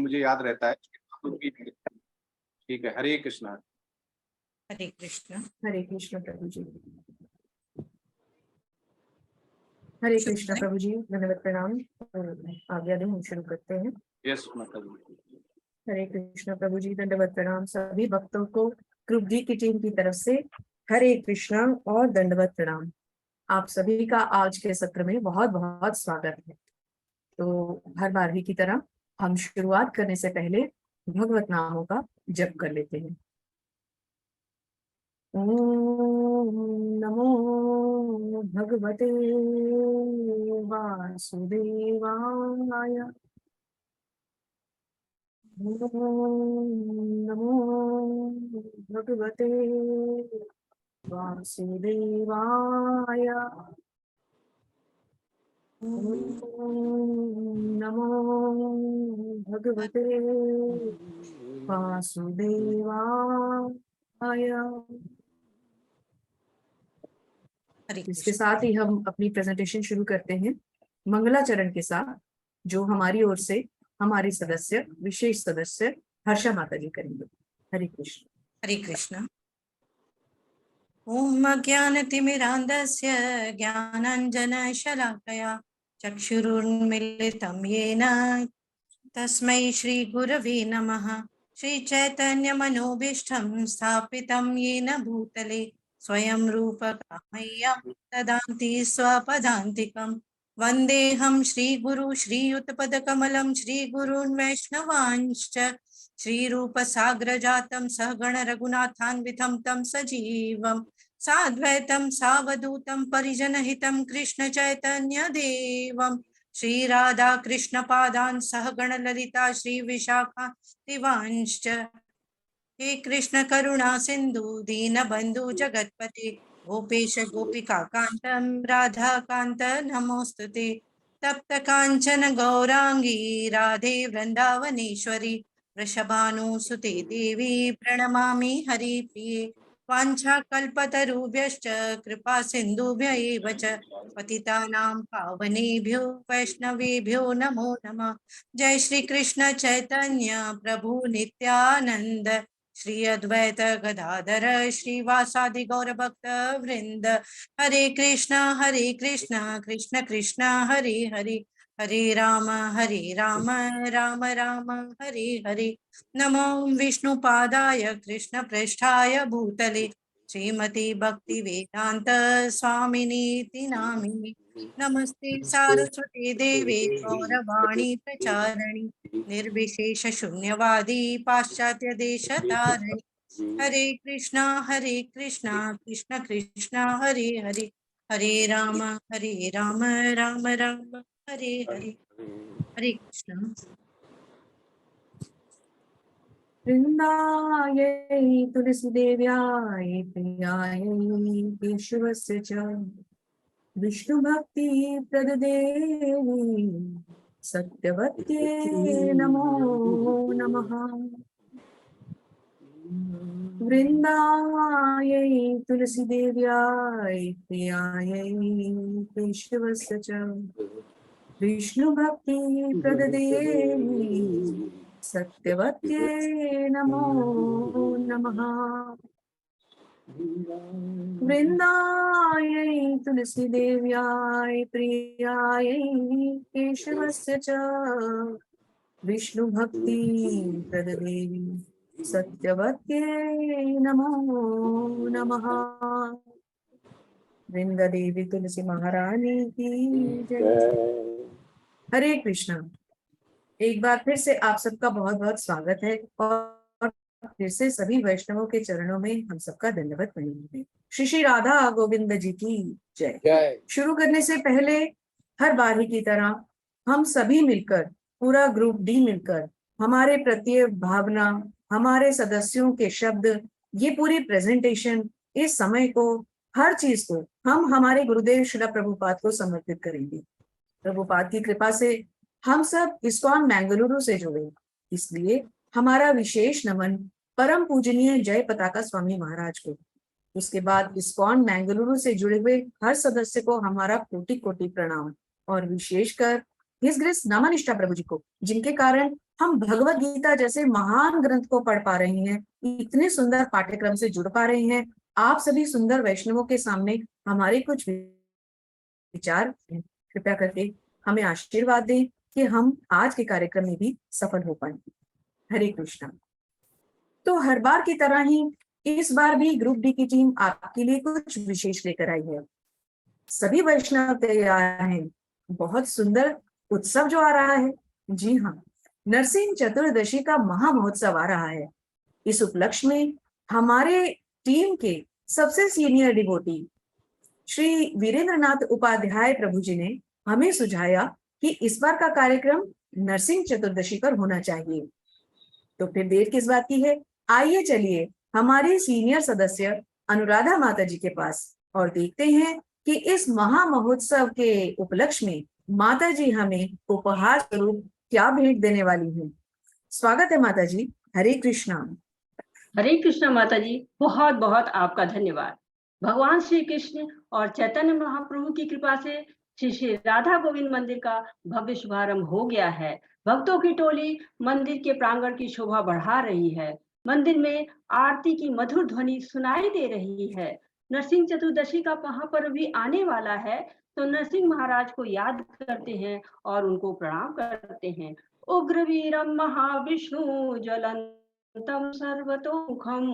मुझे याद रहता है। ठीक है, हरे कृष्णा। हरे कृष्ण। हरे कृष्ण प्रभु जी। हरे कृष्ण प्रभु जी, धन्यवाद प्रणाम। आज्ञा दें, हम शुरू करते हैं। यस माता जी। हरे कृष्ण प्रभु जी, दंडवत प्रणाम सभी भक्तों को ग्रुप डी की टीम की तरफ से हरे कृष्णा और दंडवत प्रणाम। आप सभी का आज के सत्र में बहुत बहुत स्वागत है। तो हर बार भी की तरह हम शुरुआत करने से पहले भगवत नामों का जप कर लेते हैं। ओम नमो भगवते वासुदेवाय। नमो भगवते वासुदेवाय। नमो भगवते वासुदेवाय। इसके साथ ही हम अपनी प्रेजेंटेशन शुरू करते हैं मंगलाचरण के साथ, जो हमारी ओर से हमारी सदस्य, विशेष सदस्य हर्षा माता जी करेंगे। हरे कृष्ण। हरे कृष्ण। ओम अज्ञानतिमिरान्धस्य ज्ञानाञ्जनशलाकया चक्षुरुन्मीलितं येन तस्मै श्रीगुरवे नमः। श्रीचैतन्यमनोभीष्टं स्थापितं येन भूतले स्वयं रूपकं मह्यं ददाति स्वपदान्तिकं। वन्देऽहं श्रीगुरु श्रीयुतपदकमलं श्रीगुरून् वैष्णवांश्च श्रीरूपसाग्रजातं सहगण रघुनाथान्वितं तं सजीवं साद्वैतं सावधूतं परिजनहितं कृष्ण चैतन्य देवं श्री राधा कृष्ण पादान् सहगण ललिता श्री विशाखान्वितांश्च। हे कृष्ण करुणा सिंधु दीनबंधु जगत्पते गोपेश गोपिका कांतं राधा कांत नमोस्तुते। तप्त कांचन गौरांगी राधे वृंदावनेश्वरी वृषभानुसुते देवी प्रणमामि हरिप्रिये। वाञ्छाकल्पतरुभ्यश्च कृपा सिन्धुभ्य एव च पतितानां पावनेभ्यो वैष्णवेभ्यो नमो नमः। जय श्री कृष्ण चैतन्य प्रभु नित्यानंद श्री अद्वैत गदाधर श्रीवासादि गौर भक्त वृंद। हरे कृष्ण कृष्ण कृष्ण हरे हरे हरे राम राम राम हरे हरे। नमो विष्णुपादाय कृष्ण पृष्ठाय भूतले श्रीमती भक्ति वेदांत स्वामिनीति नामिने। नमस्ते सारस्वती देवे गौरवाणी प्रचारिणी निर्विशेष शून्यवादी पाश्चात्य देश तारिणी। हरे कृष्णा कृष्ण कृष्ण हरे हरे हरे राम राम राम हरे हरे। हरे कृष्ण। वृन्दायै तुलसीदेव्याय प्रियायै केशवस्य च विष्णुभक्ति प्रददेवी सत्यवत्यै नमो नमः। वृन्दायै तुलसीदेव्याय प्रियायै केशवस्य च विष्णुभक्ति प्रददेवी सत्यवत्यै नमो नमः। वृन्दायै तुलसीदेव्याय प्रियायै केशवस्य च विष्णुभक्ति प्रददेवी सत्यवत्यै नमो नमः। वृंदादेवी तुलसी महारानी की जय। हरे कृष्ण। एक बार फिर से आप सबका बहुत बहुत स्वागत है और फिर से सभी वैष्णवों के चरणों में हम सबका दंडवत प्रणाम है। श्री श्री राधा गोविंद जी की जय। शुरू करने से पहले हर बार की तरह हम सभी मिलकर, पूरा ग्रुप डी मिलकर, हमारे प्रत्यय भावना, हमारे सदस्यों के शब्द, ये पूरी प्रेजेंटेशन, इस समय को, हर चीज को हम हमारे गुरुदेव श्रील प्रभुपाद को समर्पित करेंगे। प्रभुपाद की कृपा से हम सब इस्कॉन मैंगलुरु से जुड़े, इसलिए हमारा विशेष नमन परम पूजनीय जय पताका स्वामी महाराज को। उसके बाद इस्कॉन मैंगलुरु से जुड़े हुए हर सदस्य को हमारा कोटि कोटि प्रणाम और विशेषकर हिज ग्रेस नामानिष्ठा प्रभु जी को, जिनके कारण हम भगवत गीता जैसे महान ग्रंथ को पढ़ पा रहे हैं, इतने सुंदर पाठ्यक्रम से जुड़ पा रहे हैं। आप सभी सुंदर वैष्णवों के सामने हमारे कुछ विचार हैं। कृपया करके हमें आशीर्वाद दें कि हम आज के कार्यक्रम में भी सफल हो पाए। हरे कृष्णा। तो हर बार की तरह ही इस बार भी ग्रुप डी की टीम आपके लिए कुछ विशेष लेकर आई है। सभी वैष्णव तैयार हैं। बहुत सुंदर उत्सव जो आ रहा है, जी हाँ, नरसिंह चतुर्दशी का महा महोत्सव आ रहा है। इस उपलक्ष्य में हमारे टीम के सबसे सीनियर डिवोटी श्री वीरेंद्रनाथ उपाध्याय प्रभु जी ने हमें सुझाया कि इस बार का कार्यक्रम नरसिंह चतुर्दशी पर होना चाहिए। तो फिर देर किस बात की है, आइए चलिए हमारी सीनियर सदस्य अनुराधा माता जी के पास और देखते हैं कि इस महा महोत्सव के उपलक्ष्य में माता जी हमें उपहार स्वरूप क्या भेंट देने वाली हैं। स्वागत है माता जी। हरे कृष्णा। हरे कृष्णा माता जी, बहुत बहुत आपका धन्यवाद। भगवान श्री कृष्ण और चैतन्य महाप्रभु की कृपा से श्री राधा गोविंद मंदिर का भव्य शुभारंभ हो गया है। भक्तों की टोली मंदिर के प्रांगण की शोभा बढ़ा रही है। मंदिर में आरती की मधुर ध्वनि सुनाई दे रही है। नरसिंह चतुर्दशी का महापर्व भी आने वाला है, तो नरसिंह महाराज को याद करते हैं और उनको प्रणाम करते हैं। उग्रवीरम महाविष्णु ज्वलंतम सर्वतोमुखम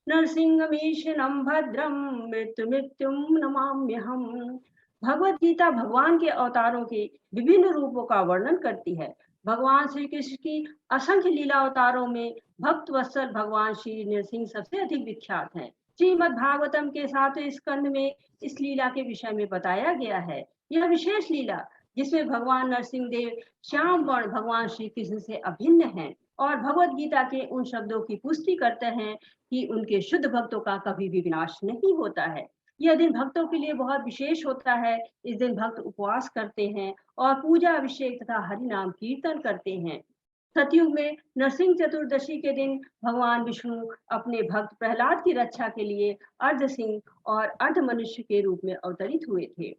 नरसिंहमीशनं भद्रं मृत्युं नमाम्यहम्। भगवत गीता भगवान के अवतारों के विभिन्न रूपों का वर्णन करती है। भगवान श्री कृष्ण की असंख्य लीला अवतारों में भक्त वत्सल भगवान श्री नरसिंह सबसे अधिक विख्यात हैं। श्रीमद् भागवतम के 7वें स्कंद में इस लीला के विषय में बताया गया है। यह विशेष लीला जिसमें भगवान नरसिंह देव श्याम वर्ण भगवान श्री कृष्ण से अभिन्न हैं और भगवत गीता के उन शब्दों की पुष्टि करते हैं कि उनके शुद्ध भक्तों का कभी भी विनाश नहीं होता है। यह दिन भक्तों के लिए बहुत विशेष होता है। इस दिन भक्त उपवास करते हैं और पूजा अभिषेक तथा हरि नाम कीर्तन करते हैं। सतयुग में नरसिंह चतुर्दशी के दिन भगवान विष्णु अपने भक्त प्रहलाद की रक्षा के लिए अर्ध सिंह और अर्ध मनुष्य के रूप में अवतरित हुए थे।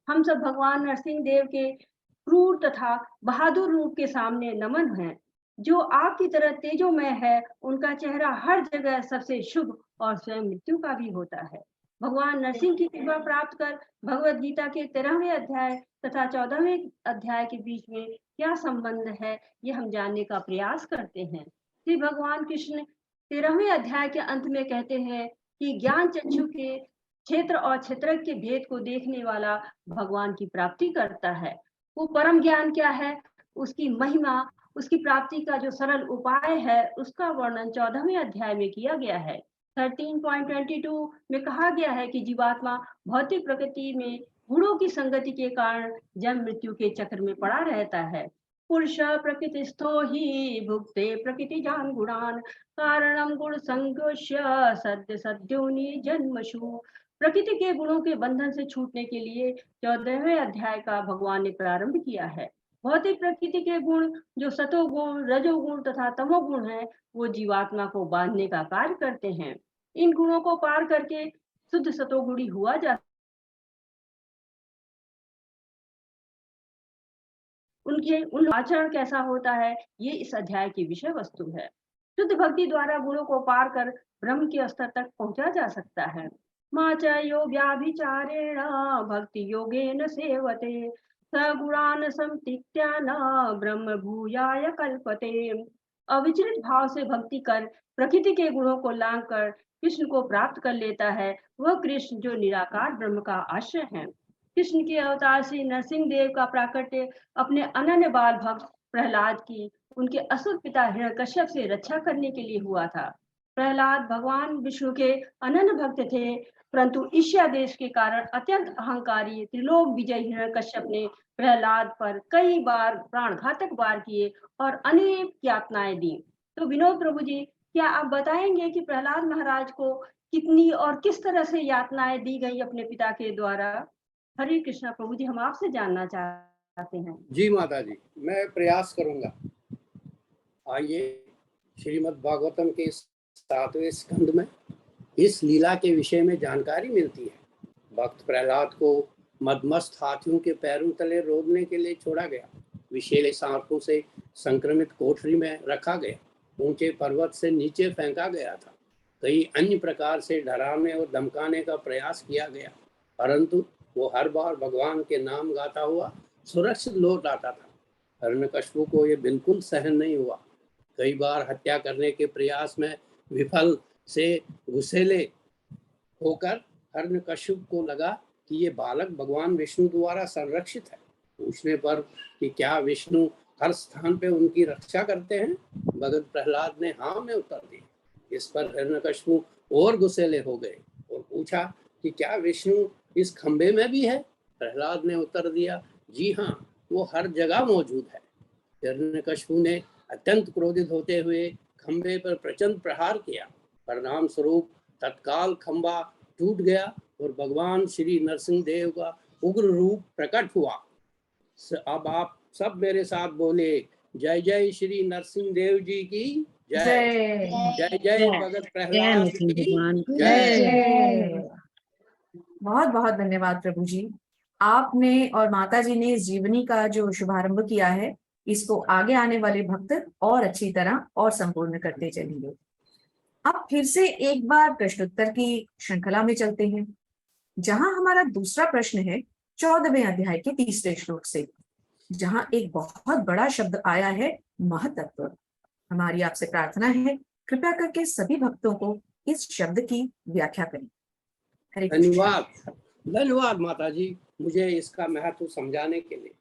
हम सब भगवान नरसिंह देव के क्रूर तथा बहादुर रूप के सामने नमन हैं। जो आग की तरह तेजोमय है, उनका चेहरा हर जगह सबसे शुभ और स्वयं मृत्यु का भी होता है। भगवान नरसिंह की कृपा प्राप्त कर भगवत गीता के 13वें अध्याय तथा 14वें अध्याय के बीच में क्या संबंध है, ये हम जानने का प्रयास करते हैं। श्री भगवान कृष्ण 13वें अध्याय के अंत में कहते हैं कि ज्ञान चक्षु के क्षेत्र और क्षेत्रज्ञ के भेद को देखने वाला भगवान की प्राप्ति करता है। वो परम ज्ञान क्या है, उसकी महिमा, उसकी प्राप्ति का जो सरल उपाय है, उसका वर्णन 14वें अध्याय में किया गया है। 13.22 में कहा गया है कि जीवात्मा भौतिक प्रकृति में गुणों की संगति के कारण जन्म मृत्यु के चक्र में पड़ा रहता है। पुरुष प्रकृतिस्थो ही भुक्ते प्रकृति जान गुणान कारणम गुण संगोष्य सद्य सद्योनि जन्मशु। प्रकृति के गुणों के बंधन से छूटने के लिए 14वें अध्याय का भगवान ने प्रारंभ किया है। भौतिक प्रकृति के गुण जो सतोगुण, रजोगुण तथा तमोगुण है, वो जीवात्मा को बांधने का कार्य करते हैं। इन गुणों को पार करके शुद्ध सतोगुणी हुआ जा उन आचरण कैसा होता है, ये इस अध्याय की विषय वस्तु है। शुद्ध भक्ति द्वारा गुणों को पार कर ब्रह्म के स्तर तक पहुंचा जा सकता है। माचयो व्याभिचारेण भक्ति योगेन सेवते सगुणान संतिक्त्या न ब्रह्म भूयाय कल्पते। अविचलित भाव से भक्ति कर प्रकृति के गुणों को लांघ कर कृष्ण को प्राप्त कर लेता है। वह कृष्ण जो निराकार ब्रह्म का आश्रय है। कृष्ण के अवतार श्री नरसिंह देव का प्राकट्य अपने अनन्य बाल भक्त प्रहलाद की उनके असुर पिता हिरण्यकश्यप से रक्षा करने के लिए हुआ था। प्रहलाद भगवान विष्णु के अनन्य भक्त थे, परंतु ईर्ष्या देश के कारण अत्यंत अहंकारी त्रिलोक विजय हिरण्यकश्यप ने प्रहलाद पर कई बार प्राणघातक वार किए और अनेक यातनाएं दी। तो विनोद प्रभु जी, क्या आप बताएंगे कि प्रहलाद महाराज को कितनी और किस तरह से यातनाएं दी गई अपने पिता के द्वारा? हरे कृष्णा प्रभु जी, हम आपसे जानना चाहते हैं। जी माता जी, मैं प्रयास करूंगा। आइए श्रीमद् भागवतम के 7वें स्कंद में इस लीला के विषय में जानकारी मिलती है। भक्त प्रहलाद को मदमस्त हाथियों के पैरों तले रोदने के लिए छोड़ा गया। विषैले सांपों से संक्रमित कोठरी में रखा गया, ऊंचे पर्वत से नीचे फेंका गया था। कई अन्य प्रकार से डराने और धमकाने का प्रयास किया गया, परंतु वो हर बार भगवान के नाम गाता हुआ सुरक्षित लौट आता था। हिरण्यकशिपु को ये बिल्कुल सहन नहीं हुआ। कई बार हत्या करने के प्रयास में विफल से गुस्सेले होकर हिरण्यकशिपु को लगा कि ये बालक भगवान विष्णु द्वारा संरक्षित है। पूछने पर कि क्या विष्णु हर स्थान पे उनकी रक्षा करते हैं, भगत प्रहलाद ने हाँ में उत्तर दिया। इस पर हिरण्यकशिपु और गुस्सेले हो गए और पूछा कि क्या विष्णु इस खंबे में भी है। प्रहलाद ने उत्तर दिया, जी हाँ, वो हर जगह मौजूद है। हिरण्यकशिपु ने अत्यंत क्रोधित होते हुए खंबे पर प्रचंड प्रहार किया। परिणाम स्वरूप तत्काल खंबा टूट गया और भगवान श्री नरसिंह देव का उग्र रूप प्रकट हुआ। अब आप सब मेरे साथ बोले, जय जय श्री नरसिंह देव जी की जय, जय जय भगत प्रहलाद की जय। बहुत बहुत धन्यवाद प्रभु जी। आपने और माता जी ने इस जीवनी का जो शुभारंभ किया है, इसको आगे आने वाले भक्त और अच्छी तरह और संपूर्ण करते चलेंगे। अब फिर से एक बार प्रश्नोत्तर की श्रृंखला में चलते हैं, जहां हमारा दूसरा प्रश्न है 14वें अध्याय के 3 श्लोक से, जहां एक बहुत बड़ा शब्द आया है, महतत्व। हमारी आपसे प्रार्थना है, कृपया करके सभी भक्तों को इस शब्द की व्याख्या करें। हरे कृष्ण। धन्यवाद, धन्यवाद माता जी, मुझे इसका महत्व समझाने के लिए।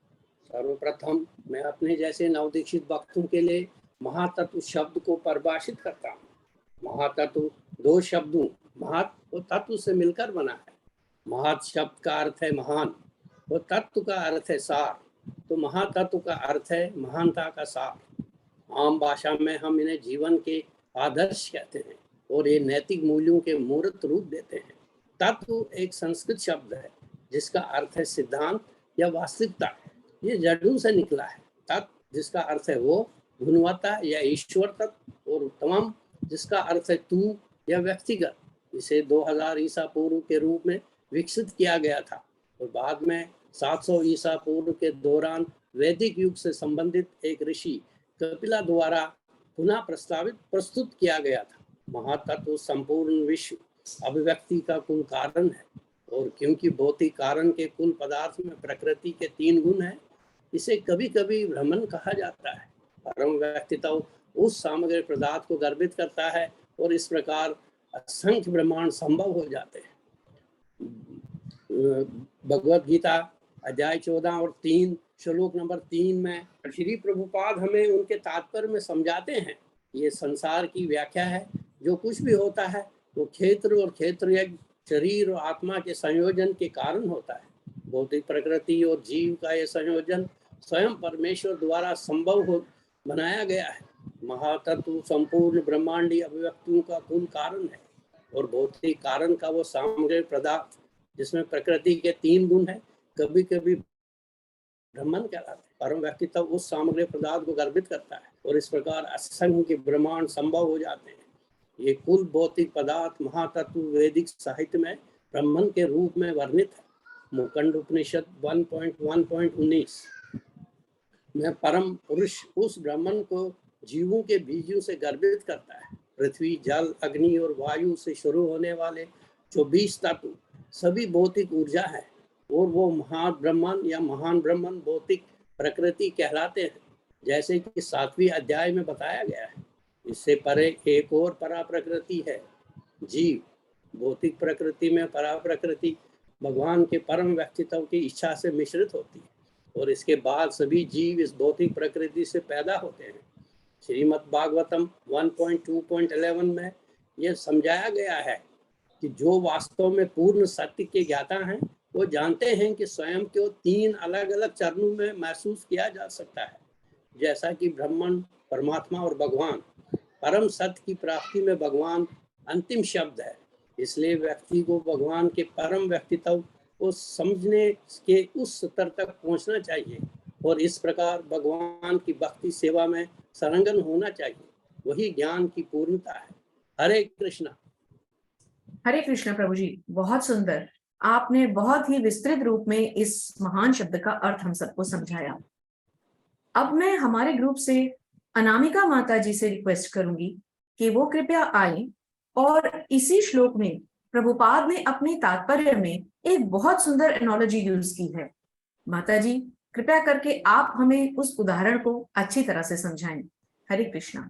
सर्वप्रथम मैं अपने जैसे नवदीक्षित भक्तों के लिए महातत्व शब्द को परिभाषित करता हूँ। महातत्व 2 शब्दों महत और तत्व से मिलकर बना है। महत शब्द का अर्थ है महान और तत्व का अर्थ है सार, तो महातत्व का अर्थ है महानता का सार। आम भाषा में हम इन्हें जीवन के आदर्श कहते हैं और ये नैतिक मूल्यों के मूर्त रूप देते हैं। तत्व एक संस्कृत शब्द है जिसका अर्थ है सिद्धांत या वास्तविकता। ये जड़ों से निकला है। तत्व जिसका अर्थ है वो, गुणवत्ता या ईश्वर तत्व, और उत्तम जिसका अर्थ है तू या व्यक्तिगत। इसे 2000 ईसा पूर्व के रूप में विकसित किया गया था और बाद में 700 ईसा पूर्व के दौरान वैदिक युग से संबंधित एक ऋषि कपिला द्वारा पुनः प्रस्तुत किया गया था। महातत्व संपूर्ण विश्व अभिव्यक्ति का कुल कारण है, और क्योंकि भौतिक कारण के कुल पदार्थ में प्रकृति के 3 गुण हैं, इसे कभी कभी ब्रह्मन कहा जाता है। परम व्यक्तित्व उस सामग्री पदार्थ को गर्भित करता है और इस प्रकार असंख्य ब्रह्मांड संभव हो जाते हैं। भगवत गीता अध्याय 14 और 3 श्लोक नंबर 3 में श्री प्रभुपाद हमें उनके तात्पर्य में समझाते हैं। ये संसार की व्याख्या है, जो कुछ भी होता है वो क्षेत्र और क्षेत्रज्ञ शरीर और आत्मा के संयोजन के कारण होता है। भौतिक प्रकृति और जीव का यह संयोजन स्वयं परमेश्वर द्वारा संभव हो बनाया गया है। महातत्व संपूर्ण ब्रह्मांडीय अभिव्यक्तियों का कुल कारण है और भौतिक कारण का वो सामग्री पदार्थ जिसमें प्रकृति के 3 गुण है, कभी कभी ब्रह्मन कहलाते हैं। परम व्यक्तित्व उस सामग्री पदार्थ को गर्भित करता है और इस प्रकार असंख्य ब्रह्मांड संभव हो जाते हैं। ये कुल भौतिक पदार्थ महातत्व वैदिक साहित्य में ब्रह्मन के रूप में वर्णित है। मुकंड उपनिषद 1.1.19 में परम पुरुष उस ब्रह्मन को जीवों के बीजों से गर्भित करता है। पृथ्वी, जल, अग्नि और वायु से शुरू होने वाले 24 तत्व सभी भौतिक ऊर्जा है और वो महाब्रह्मन या महान ब्रह्मन भौतिक प्रकृति कहलाते हैं, जैसे कि 7वें अध्याय में बताया गया है। इससे परे एक और परा प्रकृति है, जीव। भौतिक प्रकृति में परा प्रकृति भगवान के परम व्यक्तित्व की इच्छा से मिश्रित होती है और इसके बाद सभी जीव इस भौतिक प्रकृति से पैदा होते हैं। श्रीमद् भागवतम 1.2.11 में यह समझाया गया है कि जो वास्तव में पूर्ण सत्य के ज्ञाता हैं वो जानते हैं कि स्वयं को 3 अलग अलग चरणों में महसूस किया जा सकता है, जैसा कि ब्रह्मन, परमात्मा और भगवान। परम सत्य की प्राप्ति में भगवान अंतिम शब्द है, इसलिए व्यक्ति को भगवान के परम व्यक्तित्व को समझने के उस स्तर तक पहुंचना चाहिए और इस प्रकार भगवान की भक्ति सेवा में संलग्न होना चाहिए। वही ज्ञान की पूर्णता है। हरे कृष्णा। हरे कृष्ण प्रभु जी, बहुत सुंदर। आपने बहुत ही विस्तृत रूप में इस महान शब्द का अर्थ हम सबको समझाया। अब मैं हमारे ग्रुप से अनामिका माता जी से रिक्वेस्ट करूंगी कि वो कृपया आए और इसी श्लोक में प्रभुपाद ने अपने तात्पर्य में एक बहुत सुंदर एनोलॉजी यूज की है। माता जी कृपया करके आप हमें उस उदाहरण को अच्छी तरह से समझाएं। हरे कृष्णा।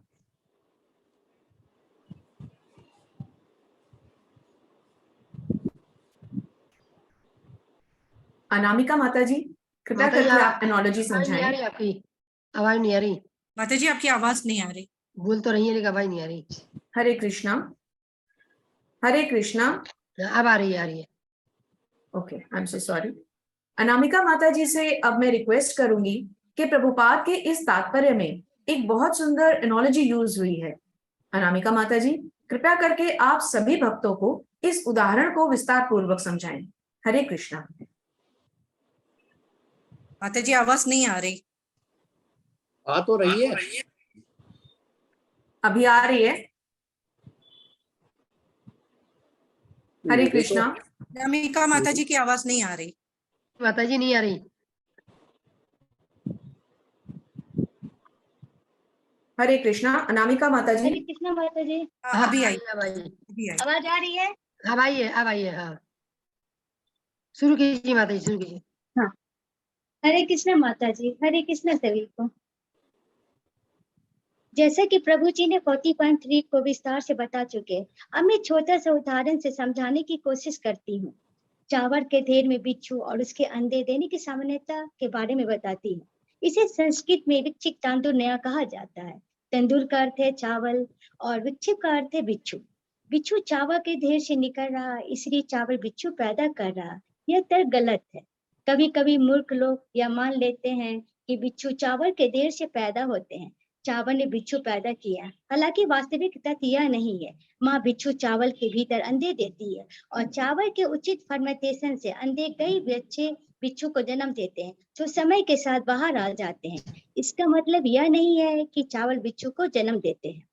अनामिका माता जी कृपया माता जी, करके आप एनोलॉजी आवाज नहीं आ समझाएं। रही आपकी, आवाज नहीं आ रही। माता जी आपकी आवाज नहीं आ रही। बोल तो रही है लेकिन आवाज नहीं आ रही। हरे कृष्णा। हरे कृष्णा। अब आ रही है। Okay, I am so sorry. Anamika माता जी से अब मैं रिक्वेस्ट करूंगी कि प्रभुपाद के इस तात्पर्य में एक बहुत सुंदर एनोलॉजी यूज हुई है। अनामिका माता जी कृपया करके आप सभी भक्तों को इस उदाहरण को विस्तार पूर्वक समझाएं। हरे कृष्णा। माता जी आवाज नहीं आ रही। आ तो रही है। अभी आ रही है। हरे मुझे तो कृष्णा। अनामिका माता जी की आवाज नहीं आ रही। माता जी नहीं आ रही। हरे कृष्णा। अनामिका माता जी। हरे कृष्णा माता जी। हाँ, अभी आई। अब आई। अभी आई। आवाज आ रही है? अब आइए। हाँ, शुरू कीजिए माता जी, शुरू कीजिए। हाँ। हरे कृष्णा माता जी, हरे कृष्णा सभी को। जैसा कि प्रभु जी ने 40.3 को विस्तार से बता चुके, अब मैं छोटा सा उदाहरण से समझाने की कोशिश करती हूँ। चावल के ढेर में बिच्छू और उसके अंडे देने की सामान्यता के बारे में बताती हूँ। इसे संस्कृत में विक्षिक तांडुल नया कहा जाता है। तंदुल का अर्थ है चावल और विक्षिप का अर्थ है बिच्छू। बिच्छू चावल के ढेर से निकल रहा, इसलिए चावल बिच्छू पैदा कर रहा। यह तर्क गलत है। कभी कभी मूर्ख लोग यह मान लेते हैं कि बिच्छू चावल के ढेर से पैदा होते हैं, चावल ने बिच्छू पैदा किया। हालांकि वास्तविक तथ्य यह नहीं है। माँ बिच्छू चावल के भीतर अंडे देती है और चावल के उचित फर्मेंटेशन से अंडे कई बच्चे बिच्छू को जन्म देते हैं जो समय के साथ बाहर आ जाते हैं। इसका मतलब यह नहीं है कि चावल बिच्छू को जन्म देते हैं।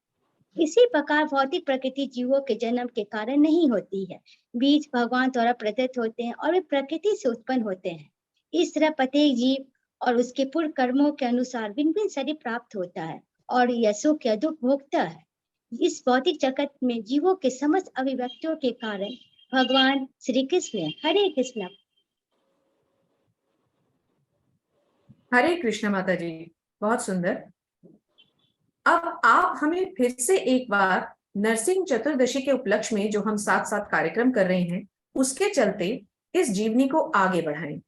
इसी प्रकार भौतिक प्रकृति जीवों के जन्म के कारण नहीं होती है। बीज भगवान द्वारा प्रदत्त होते हैं और वे प्रकृति से उत्पन्न होते हैं। इस तरह प्रत्येक जीव और उसके पूर्व कर्मों के अनुसार भिन्न भिन्न शरीर प्राप्त होता है और यह सुख या दुख भोगता है। इस भौतिक जगत में जीवों के समस्त अभिव्यक्तियों के कारण भगवान श्री कृष्ण है। हरे कृष्ण। हरे कृष्ण माता जी, बहुत सुंदर। अब आप हमें फिर से एक बार नरसिंह चतुर्दशी के उपलक्ष्य में जो हम साथ साथ कार्यक्रम कर रहे हैं उसके चलते इस जीवनी को आगे बढ़ाएं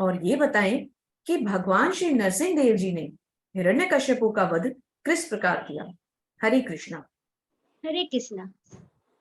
और ये बताएं कि भगवान श्री नरसिंह देव जी ने हिरण्यकश्यपु का वध किस प्रकार किया। हरे कृष्णा। हरे कृष्णा।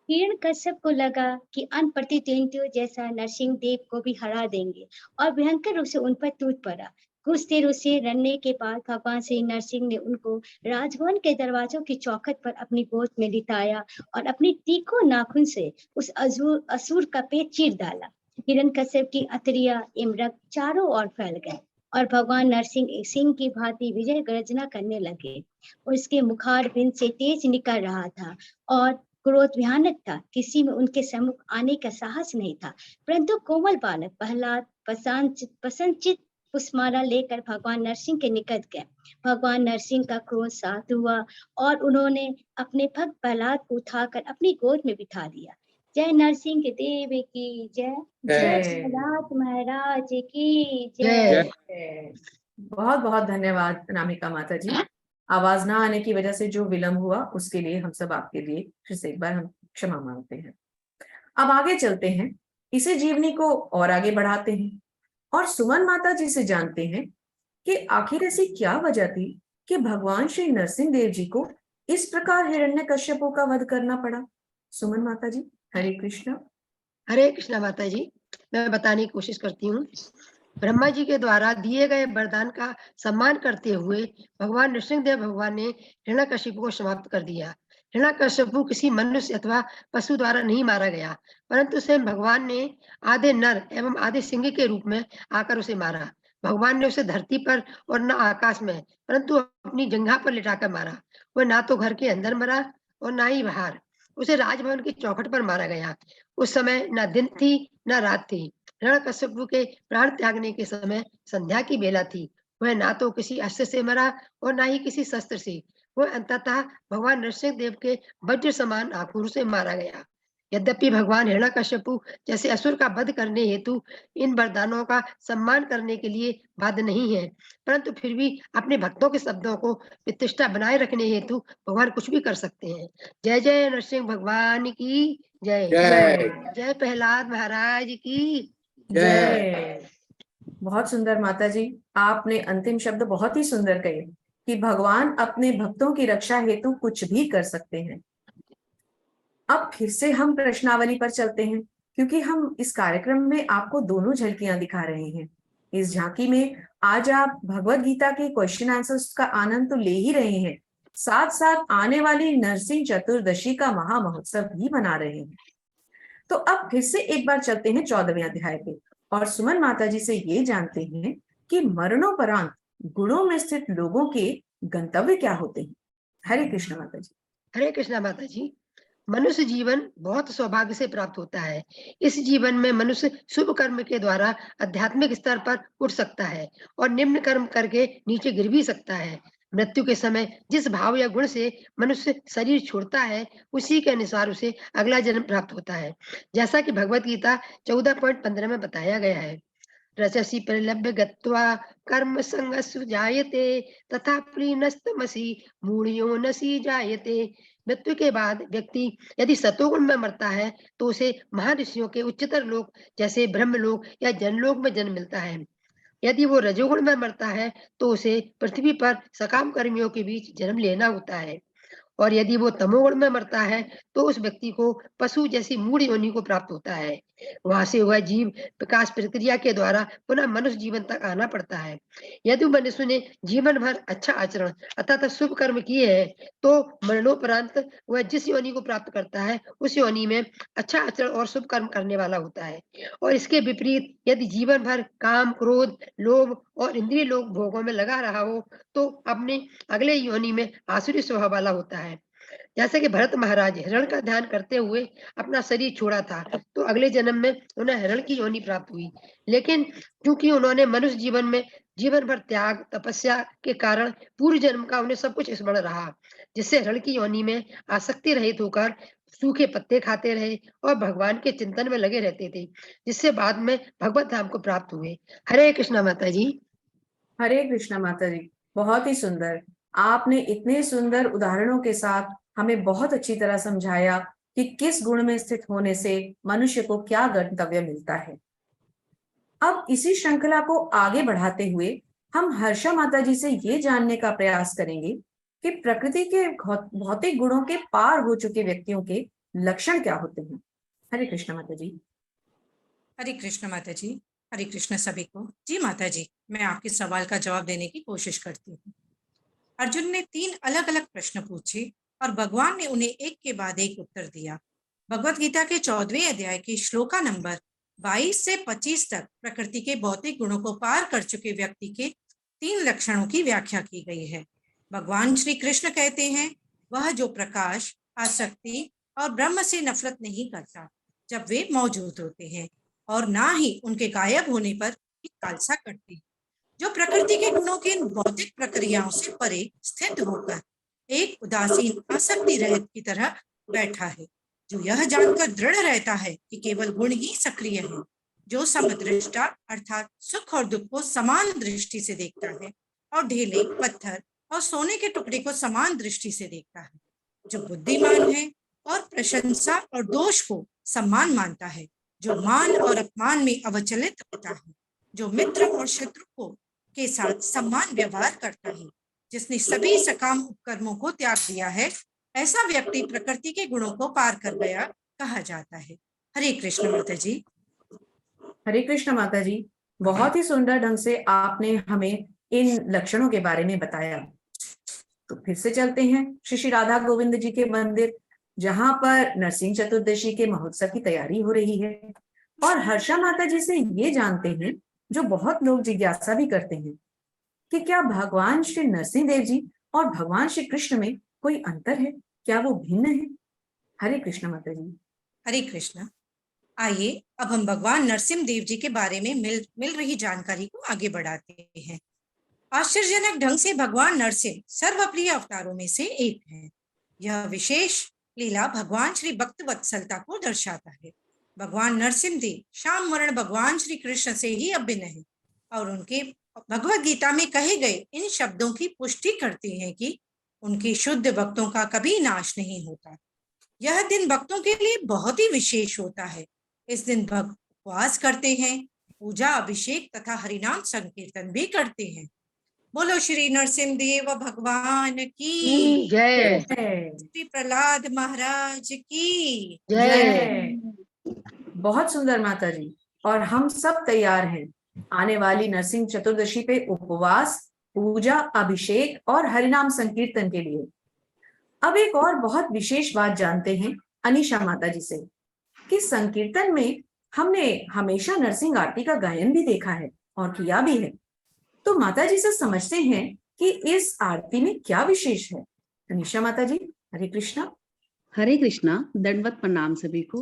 हिरण्यकश्यप को लगा कि अनप्रतिद्वंदियों जैसा नरसिंह देव को भी हरा देंगे और भयंकर रूप से उन पर टूट पड़ा। कुछ देर उसे लड़ने के बाद भगवान श्री नरसिंह ने उनको राजभवन के दरवाजों की चौखट पर अपनी गोद में लिटाया और अपनी तीखों नाखून से उस असुर का पेट चीर डाला। हिरण्यकश्यप की अतरिया एवं रक्त चारों ओर फैल गए और भगवान नरसिंह एक सिंह की भांति विजय गर्जना करने लगे। उसके मुखारबिंद से तेज निकल रहा था और क्रोध भयानक था। किसी में उनके सम्मुख आने का साहस नहीं था, परंतु कोमल बालक प्रहलाद प्रसन्नचित पुष्पमाला लेकर भगवान नरसिंह के निकट गए। भगवान नरसिंह का क्रोध शांत हुआ और उन्होंने अपने भक्त प्रहलाद को उठाकर अपनी गोद में बिठा लिया। जय नरसिंह देव की जय। जय प्रहलाद महाराज की जय। बहुत बहुत धन्यवाद अनामिका माता जी। आवाज ना आने की वजह से जो विलंब हुआ उसके लिए हम सब आपके लिए फिर से एक बार हम क्षमा मांगते हैं। अब आगे चलते हैं, इसे जीवनी को और आगे बढ़ाते हैं और सुमन माता जी से जानते हैं कि आखिर ऐसी क्या वजह थी कि भगवान श्री नरसिंह देव जी को इस प्रकार हिरण्यकश्यपु का वध करना पड़ा। सुमन माता जी, हरे कृष्णा। हरे कृष्णा माता जी, मैं बताने की कोशिश करती हूँ। ब्रह्मा जी के द्वारा दिए गए वरदान का सम्मान करते हुए भगवान नृसिंहदेव भगवान ने हिरण्यकशिपु को समाप्त कर दिया। हिरण्यकशिपु किसी मनुष्य अथवा पशु द्वारा नहीं मारा गया, परंतु स्वयं भगवान ने आधे नर एवं आधे सिंह के रूप में आकर उसे मारा। भगवान ने उसे धरती पर और न आकाश में परंतु अपनी जंघा पर लिटाकर मारा। वह ना तो घर के अंदर मरा और ना ही बाहर। उसे राजभवन की चौखट पर मारा गया। उस समय न दिन थी न रात थी। हिरण्यकश्यपु के प्राण त्यागने के समय संध्या की बेला थी वह ना तो किसी अस्त्र से मरा और ना ही किसी शस्त्र से। वह अंततः भगवान नरसिंह देव के वज्र समान आक्रोश से मारा गया। यद्यपि भगवान हिरण्यकश्यपु जैसे असुर का वध करने हेतु इन वरदानों का सम्मान करने के लिए बाध्य नहीं है, परंतु फिर भी अपने भक्तों के शब्दों को प्रतिष्ठा बनाए रखने हेतु भगवान कुछ भी कर सकते हैं। जय जय नरसिंह भगवान की जय। जय जय प्रहलाद महाराज की जय। जय। बहुत सुंदर माता जी, आपने अंतिम शब्द बहुत ही सुंदर कहे कि भगवान अपने भक्तों की रक्षा हेतु कुछ भी कर सकते हैं। अब फिर से हम प्रश्नावली पर चलते हैं, क्योंकि हम इस कार्यक्रम में आपको दोनों झलकियां दिखा रहे हैं। इस झांकी में आज आप भगवत गीता के क्वेश्चन आंसर्स का आनंद तो ले ही रहे हैं, साथ साथ आने वाली नरसिंह चतुर्दशी का महामहोत्सव भी मना रहे हैं। तो अब फिर से एक बार चलते हैं 14वें अध्याय पे और सुमन माता जी से ये जानते हैं कि मरणोपरांत गुणों में स्थित लोगों के गंतव्य क्या होते हैं। हरे कृष्ण माता जी। हरे कृष्णा माता जी। मनुष्य जीवन बहुत सौभाग्य से प्राप्त होता है। इस जीवन में मनुष्य शुभ कर्म के द्वारा आध्यात्मिक स्तर पर उठ सकता है और निम्न कर्म करके नीचे गिर भी सकता है। मृत्यु के समय जिस भाव या गुण से मनुष्य शरीर छोड़ता है, उसी के अनुसार उसे अगला जन्म प्राप्त होता है, जैसा कि भगवत गीता 14.15 में बताया गया है। रजसि प्रलभ्य गत्वा कर्म संगस्सु जायते तथा प्रीनस्तमसि मूढ़योनसि जायते। मृत्यु के बाद व्यक्ति यदि सतोगुण में मरता है तो उसे महर्षियों के उच्चतर लोक जैसे ब्रह्मलोक या जनलोक में जन्म मिलता है। यदि वो रजोगुण में मरता है तो उसे पृथ्वी पर सकाम कर्मियों के बीच जन्म लेना होता है। और यदि वो तमोगुण में मरता है तो उस व्यक्ति को पशु जैसी मूढ़ योनि को प्राप्त होता है। वहां से वह जीव विकास प्रक्रिया के द्वारा पुनः मनुष्य जीवन तक आना पड़ता है। यदि मनुष्य ने जीवन भर अच्छा आचरण अर्थात शुभ कर्म किए हैं तो मरणोपरांत वह जिस योनि को प्राप्त करता है उस योनि में अच्छा आचरण और शुभ कर्म करने वाला होता है। और इसके विपरीत यदि जीवन भर काम, क्रोध, लोभ और इंद्रिय लोक भोगों में लगा रहा हो तो अपने अगले योनि में आसुरी स्वभाव वाला होता है। जैसे कि भरत महाराज हिरण का ध्यान करते हुए अपना शरीर छोड़ा था तो अगले जन्म में उन्हें हिरण की योनि प्राप्त हुई, लेकिन क्योंकि उन्होंने मनुष्य जीवन में जीवन भर त्याग तपस्या के कारण पूर्व जन्म का उन्हें सब कुछ स्मरण रहा, जिससे हिरण की योनि में आसक्ति रहित होकर सूखे पत्ते खाते रहे और भगवान के चिंतन में लगे रहते थे, जिससे बाद में भगवत धाम को प्राप्त हुए। हरे कृष्णा माता जी। हरे कृष्णा माता जी, बहुत ही सुंदर। आपने इतने सुंदर उदाहरणों के साथ हमें बहुत अच्छी तरह समझाया कि किस गुण में स्थित होने से मनुष्य को क्या गंतव्य मिलता है। अब इसी श्रृंखला को आगे बढ़ाते हुए हम हर्षा माता जी से ये जानने का प्रयास करेंगे कि प्रकृति के भौतिक गुणों के पार हो चुके व्यक्तियों के लक्षण क्या होते हैं। हरे कृष्ण माता जी। हरे कृष्ण माता जी। हरे कृष्ण सभी को। जी माता जी, मैं आपके सवाल का जवाब देने की कोशिश करती हूँ। अर्जुन ने 3 अलग अलग प्रश्न पूछे और भगवान ने उन्हें एक के बाद एक उत्तर दिया। भगवत गीता के 14वें अध्याय के श्लोका नंबर 22 से 25 तक प्रकृति के भौतिक गुणों को पार कर चुके व्यक्ति के 3 लक्षणों की व्याख्या की गई है। भगवान श्री कृष्ण कहते हैं, वह जो प्रकाश, आसक्ति और ब्रह्म से नफरत नहीं करता जब वे मौजूद होते हैं और ना ही उनके गायब होने पर लालसा करते हैं, जो प्रकृति के गुणों की भौतिक प्रक्रियाओं से परे स्थित होकर एक उदासीन आसक्ति रहित की तरह बैठा है, जो यह जानकर दृढ़ रहता है कि केवल गुण ही सक्रिय है, जो समदृष्टा अर्थात सुख और दुख को समान दृष्टि से देखता है और ढेले, पत्थर और सोने के टुकड़े को समान दृष्टि से देखता है, जो बुद्धिमान है और प्रशंसा और दोष को सम्मान मानता है, जो मान और अपमान में अवचलित होता है, जो मित्र और शत्रु को के साथ सम्मान व्यवहार करता है, जिसने सभी सकाम उपकर्मों को त्याग दिया है, ऐसा व्यक्ति प्रकृति के गुणों को पार कर गया कहा जाता है। हरे कृष्ण माता जी। हरे कृष्ण माता जी, बहुत ही सुंदर ढंग से आपने हमें इन लक्षणों के बारे में बताया। तो फिर से चलते हैं श्री राधा गोविंद जी के मंदिर, जहां पर नरसिंह चतुर्दशी के महोत्सव की तैयारी हो रही है, और हर्षा माता जी से ये जानते हैं, जो बहुत लोग जिज्ञासा भी करते हैं, कि क्या भगवान श्री नरसिंह देव जी और भगवान श्री कृष्ण में कोई अंतर है, क्या वो भिन्न है। हरे कृष्ण माता जी। हरे कृष्ण। आइए अब हम भगवान नरसिंह देव जी के बारे में मिल रही जानकारी को आगे बढ़ाते हैं। आश्चर्यजनक ढंग से भगवान नरसिंह सर्वप्रिय अवतारों में से एक है। यह विशेष लीला भगवान श्री भक्त वत्सलता को दर्शाता है। भगवान नरसिंहदेव श्याम वर्ण भगवान श्री कृष्ण से ही अभिन्न है और उनके भगवत गीता में कहे गए इन शब्दों की पुष्टि करते हैं कि उनके शुद्ध भक्तों का कभी नाश नहीं होता। यह दिन भक्तों के लिए बहुत ही विशेष होता है। इस दिन भक्त उपवास करते हैं, पूजा, अभिषेक तथा हरिनाम संकीर्तन भी करते हैं। बोलो श्री नरसिंहदेव भगवान की जय। श्री प्रहलाद महाराज की जय। बहुत सुंदर माता जी। और हम सब तैयार हैं आने वाली नरसिंह चतुर्दशी पे उपवास, पूजा, अभिषेक और हरिनाम संकीर्तन के लिए। अब एक और बहुत विशेष बात जानते हैं अनीशा माता जी से कि संकीर्तन में हमने हमेशा नरसिंह आरती का गायन भी देखा है और किया भी है। तो माता जी से समझते हैं कि इस आरती में क्या विशेष है। अनीशा माता जी, हरे कृष्णा। हरे कृष्णा। दंडवत प्रणाम सभी को।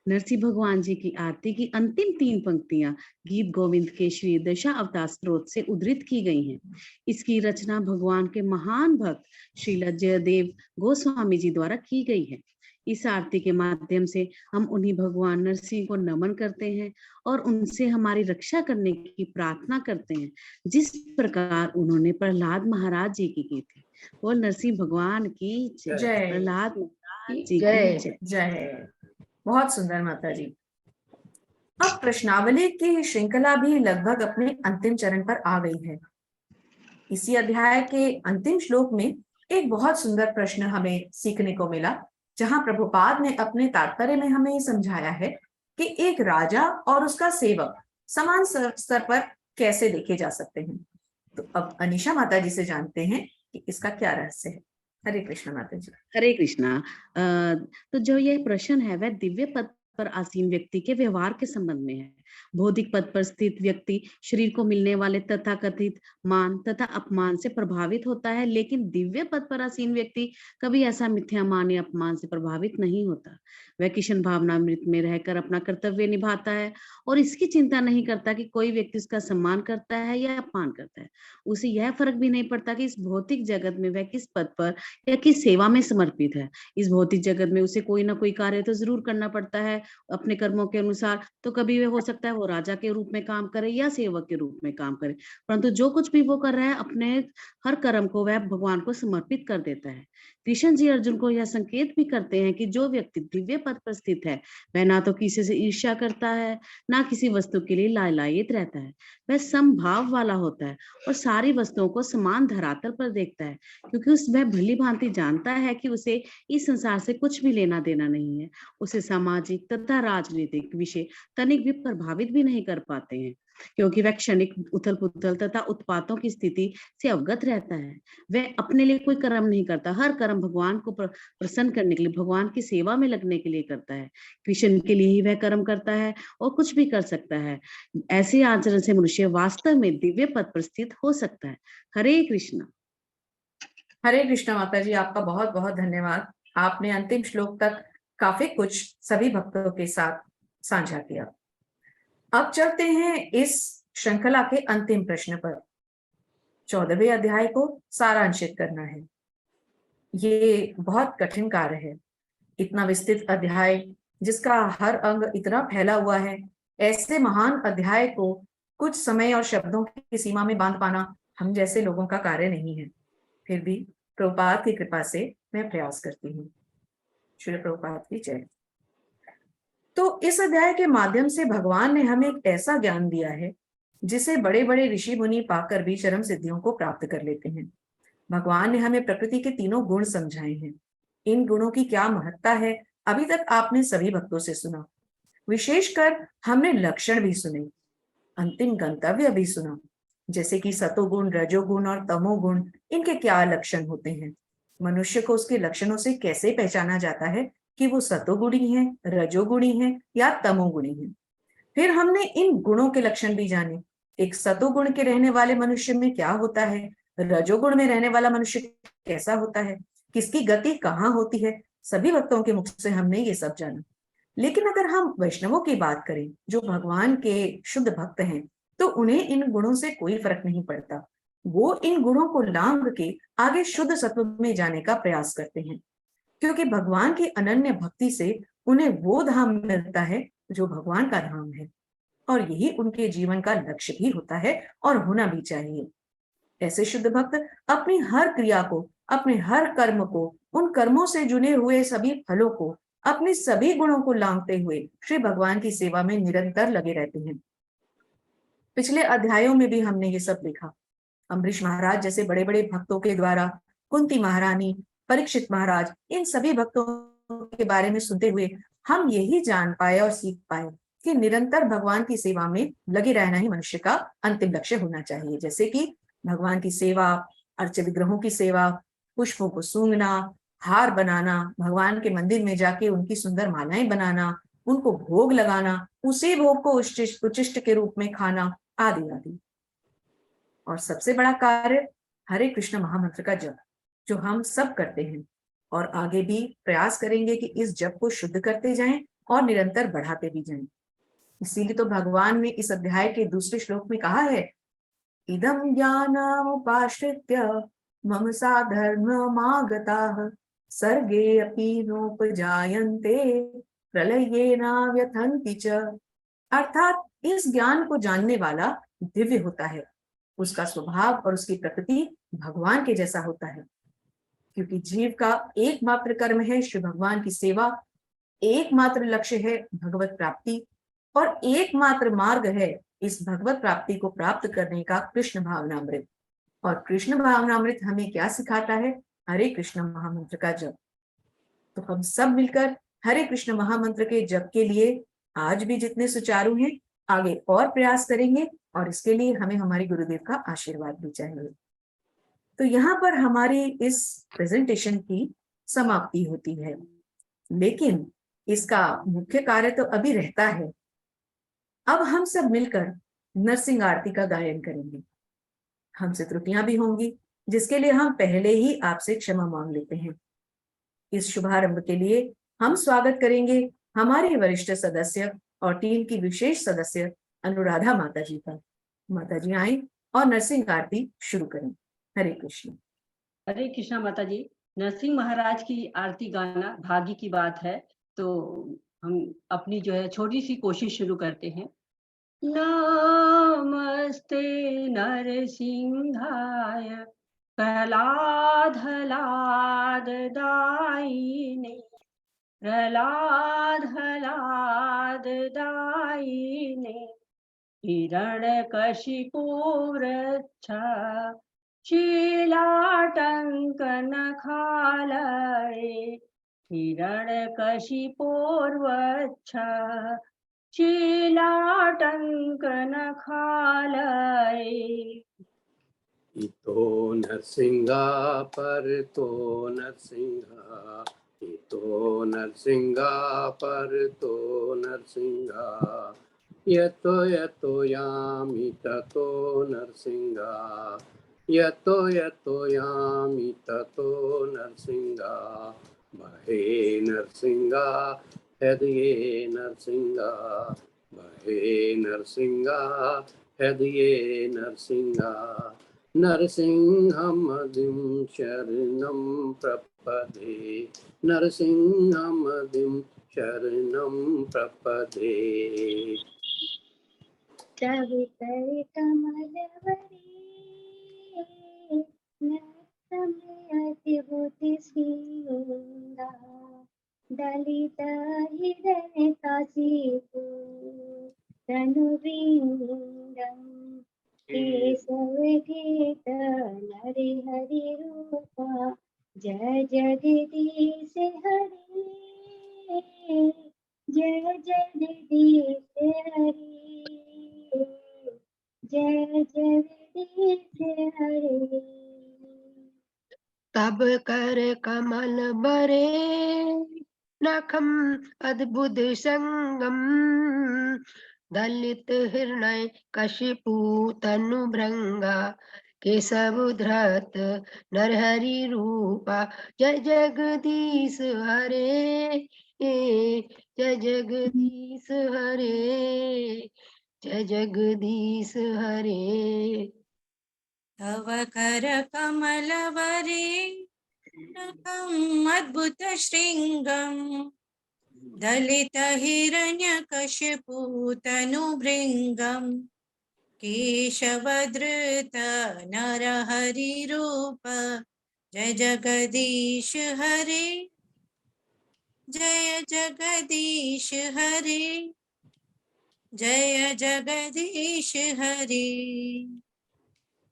नरसिंह भगवान जी की आरती की अंतिम 3 पंक्तियां गीत गोविंद के श्री दशा अवतार स्त्रोत से उद्धृत की गई हैं। इसकी रचना भगवान के महान भक्त श्रील जयदेव गोस्वामी जी द्वारा की गई है। इस आरती के माध्यम से हम उन्हीं भगवान नरसिंह को नमन करते हैं और उनसे हमारी रक्षा करने की प्रार्थना करते हैं, जिस प्रकार उन्होंने प्रहलाद महाराज जी की थी। वो नरसिंह भगवान की जय। प्रहलाद महाराज जी जय। की जय। बहुत सुंदर माता जी। अब प्रश्नावली की श्रृंखला भी लगभग अपने अंतिम चरण पर आ गई है। इसी अध्याय के अंतिम श्लोक में एक बहुत सुंदर प्रश्न हमें सीखने को मिला, जहां प्रभुपाद ने अपने तात्पर्य में हमें समझाया है कि एक राजा और उसका सेवक समान स्तर पर कैसे देखे जा सकते हैं। तो अब अनीशा माता जी से जानते हैं कि इसका क्या रहस्य है। हरे कृष्ण माता जी। हरे कृष्णा। तो जो ये प्रश्न है वह दिव्य पद पर आसीन व्यक्ति के व्यवहार के संबंध में है। भौतिक पद पर स्थित व्यक्ति शरीर को मिलने वाले तथाकथित मान तथा अपमान से प्रभावित होता है, लेकिन दिव्य पद पर आसीन व्यक्ति कभी ऐसा मिथ्या मान या अपमान से प्रभावित नहीं होता। वह किशन भावनामृत में रहकर अपना कर्तव्य निभाता है और इसकी चिंता नहीं करता कि कोई व्यक्ति उसका सम्मान करता है या अपमान करता है। उसे यह फर्क भी नहीं पड़ता कि इस भौतिक जगत में वह किस पद पर या किस सेवा में समर्पित है। इस भौतिक जगत में उसे कोई ना कोई कार्य तो जरूर करना पड़ता है अपने कर्मों के अनुसार। तो कभी वह हो सकता है वो राजा के रूप में काम करे या सेवक के रूप में काम करे, परंतु जो कुछ भी वो कर रहा है अपने हर कर्म को वह भगवान को समर्पित कर देता है। कृष्ण जी अर्जुन को यह संकेत भी करते हैं कि जो व्यक्ति दिव्य पद पर स्थित है वह ना तो किसी से ईर्ष्या करता है, ना किसी वस्तु के लिए लालायित रहता है। वह समभाव वाला होता है और सारी वस्तुओं को समान धरातल पर देखता है, क्योंकि वह भली भांति जानता है कि उसे इस संसार से कुछ भी लेना देना नहीं है। उसे सामाजिक तथा राजनीतिक विषय तनिक भी प्रभावित भी नहीं कर पाते हैं, क्योंकि वह क्षणिक उथल पुथल तथा उत्पातों की स्थिति से अवगत रहता है। वह अपने लिए कोई कर्म नहीं करता, हर कर्म भगवान को प्रसन्न करने के लिए, भगवान की सेवा में लगने के लिए करता है। कृष्ण के लिए ही वह कर्म करता है और कुछ भी कर सकता है। ऐसे आचरण से मनुष्य वास्तव में दिव्य पद पर स्थित हो सकता है। हरे कृष्ण। हरे कृष्ण माता जी, आपका बहुत बहुत धन्यवाद। आपने अंतिम श्लोक तक काफी कुछ सभी भक्तों के साथ साझा किया। अब चलते हैं इस श्रृंखला के अंतिम प्रश्न पर। 14वें अध्याय को सारांशित करना है। ये बहुत कठिन कार्य है। इतना विस्तृत अध्याय जिसका हर अंग इतना फैला हुआ है, ऐसे महान अध्याय को कुछ समय और शब्दों की सीमा में बांध पाना हम जैसे लोगों का कार्य नहीं है। फिर भी प्रभुपाद की कृपा से मैं प्रयास करती हूँ। श्री प्रभुपाद की जय। तो इस अध्याय के माध्यम से भगवान ने हमें एक ऐसा ज्ञान दिया है जिसे बड़े बड़े ऋषि मुनि पाकर भी चरम सिद्धियों को प्राप्त कर लेते हैं। भगवान ने हमें प्रकृति के तीनों गुण समझाए हैं। इन गुणों की क्या महत्ता है अभी तक आपने सभी भक्तों से सुना। विशेषकर हमने लक्षण भी सुने, अंतिम गंतव्य भी सुना, जैसे कि सतोगुण, रजोगुण और तमोगुण, इनके क्या लक्षण होते हैं। मनुष्य को उसके लक्षणों से कैसे पहचाना जाता है कि वो सतोगुणी है, रजोगुणी है या तमोगुणी है। फिर हमने इन गुणों के लक्षण भी जाने। एक सतोगुण के रहने वाले मनुष्य में क्या होता है, रजोगुण में रहने वाला मनुष्य कैसा होता है, किसकी गति कहाँ होती है। सभी भक्तों के मुख से हमने ये सब जाना। लेकिन अगर हम वैष्णवों की बात करें जो भगवान के शुद्ध भक्त हैं, तो उन्हें इन गुणों से कोई फर्क नहीं पड़ता। वो इन गुणों को लांघ के आगे शुद्ध सत्व में जाने का प्रयास करते हैं, क्योंकि भगवान की अनन्य भक्ति से उन्हें वो धाम मिलता है जो भगवान का धाम है, और यही उनके जीवन का लक्ष्य भी होता है और होना भी चाहिए। ऐसे शुद्ध भक्त अपनी हर क्रिया को, अपने हर कर्म को, उन कर्मों से जुड़े हुए सभी फलों को, अपने सभी गुणों को लांघते हुए श्री भगवान की सेवा में निरंतर लगे रहते हैं। पिछले अध्यायों में भी हमने ये सब देखा। अम्बरीश महाराज जैसे बड़े बड़े भक्तों के द्वारा, कुंती महारानी, परीक्षित महाराज, इन सभी भक्तों के बारे में सुनते हुए हम यही जान पाए और सीख पाए कि निरंतर भगवान की सेवा में लगे रहना ही मनुष्य का अंतिम लक्ष्य होना चाहिए। जैसे कि भगवान की सेवा, अर्च विग्रहों की सेवा, पुष्पों को सूंघना, हार बनाना, भगवान के मंदिर में जाके उनकी सुंदर मालाएं बनाना, उनको भोग लगाना, उसी भोग को उच्चिष्ट के रूप में खाना, आदि आदि। और सबसे बड़ा कार्य हरे कृष्ण महामंत्र का जप, जो हम सब करते हैं और आगे भी प्रयास करेंगे कि इस जप को शुद्ध करते जाएं और निरंतर बढ़ाते भी जाएं। इसीलिए तो भगवान ने इस अध्याय के दूसरे श्लोक में कहा है, इदं ज्ञानमुपाश्रित्य मम साधर्ममागताः सर्गे अपि नोपजायन्ते प्रलयेनाव्यथन्ति च। अर्थात इस ज्ञान को जानने वाला दिव्य होता है, उसका स्वभाव और उसकी प्रकृति भगवान के जैसा होता है, क्योंकि जीव का एकमात्र कर्म है श्री भगवान की सेवा, एकमात्र लक्ष्य है भगवत प्राप्ति, और एकमात्र मार्ग है इस भगवत प्राप्ति को प्राप्त करने का कृष्ण भावनामृत। और कृष्ण भावनामृत हमें क्या सिखाता है? हरे कृष्ण महामंत्र का जप। तो हम सब मिलकर हरे कृष्ण महामंत्र के जप के लिए आज भी जितने सुचारू हैं, आगे और प्रयास करेंगे, और इसके लिए हमें हमारे गुरुदेव का आशीर्वाद भी चाहिए। तो यहाँ पर हमारी इस प्रेजेंटेशन की समाप्ति होती है, लेकिन इसका मुख्य कार्य तो अभी रहता है। अब हम सब मिलकर नरसिंह आरती का गायन करेंगे। हमसे त्रुटियां भी होंगी, जिसके लिए हम पहले ही आपसे क्षमा मांग लेते हैं। इस शुभारंभ के लिए हम स्वागत करेंगे हमारे वरिष्ठ सदस्य और टीम की विशेष सदस्य अनुराधा माता जी का। माता जी आए और नरसिंह आरती शुरू करें। हरे कृष्ण। हरे कृष्णा माता जी। नरसिंह महाराज की आरती गाना भाग्य की बात है, तो हम अपनी जो है छोटी सी कोशिश शुरू करते हैं। नमस्ते नरसिंहाय प्रह्लादलाददायिने प्रह्लादलाददायिने हिरण्यकशिपुरक्षा शीलाटङ्कनखालये हिरण्यकशिपोर्वक्षा शीलाटङ्कनखालये। इतो नरसिंहा परतो नरसिंहा, इतो नरसिंहा परतो नरसिंहा, यतो यतो यामि ततो नरसिंहा, यतो यतो यामि ततो नरसिंहा, महे नरसिंहा हृदये नरसिंहा, महे नरसिंहा हृदये नरसिंहा, नरसिंहमदिं शरणं प्रपदे, नरसिंहमदिं शरणं प्रपदे। चवितर कमलवरी नतमे अतिभूति सिंगा, दलित हृदय काशीपु तनुवृंदम, केशव गीत नरि हरि रूपा, जय जगदीश हरि, जय जगदीश हरि, जय जगदीश हरि। तब कर कमल बरे नखम अद्भुत संगम, दलित हृदय कशिपु तनु भृंगा, केशव धृत नरहरि रूपा, जय जगदीश हरे, जय जगदीश हरे, जय जगदीश हरे। तव कर कमलवरे अद्भुत श्रृंगम दलित हिरण्यकशिपु तनुभृंगम केशवधृत नरहरि रूप जय जगदीश हरे, जय जगदीश हरे, जय जगदीश हरे।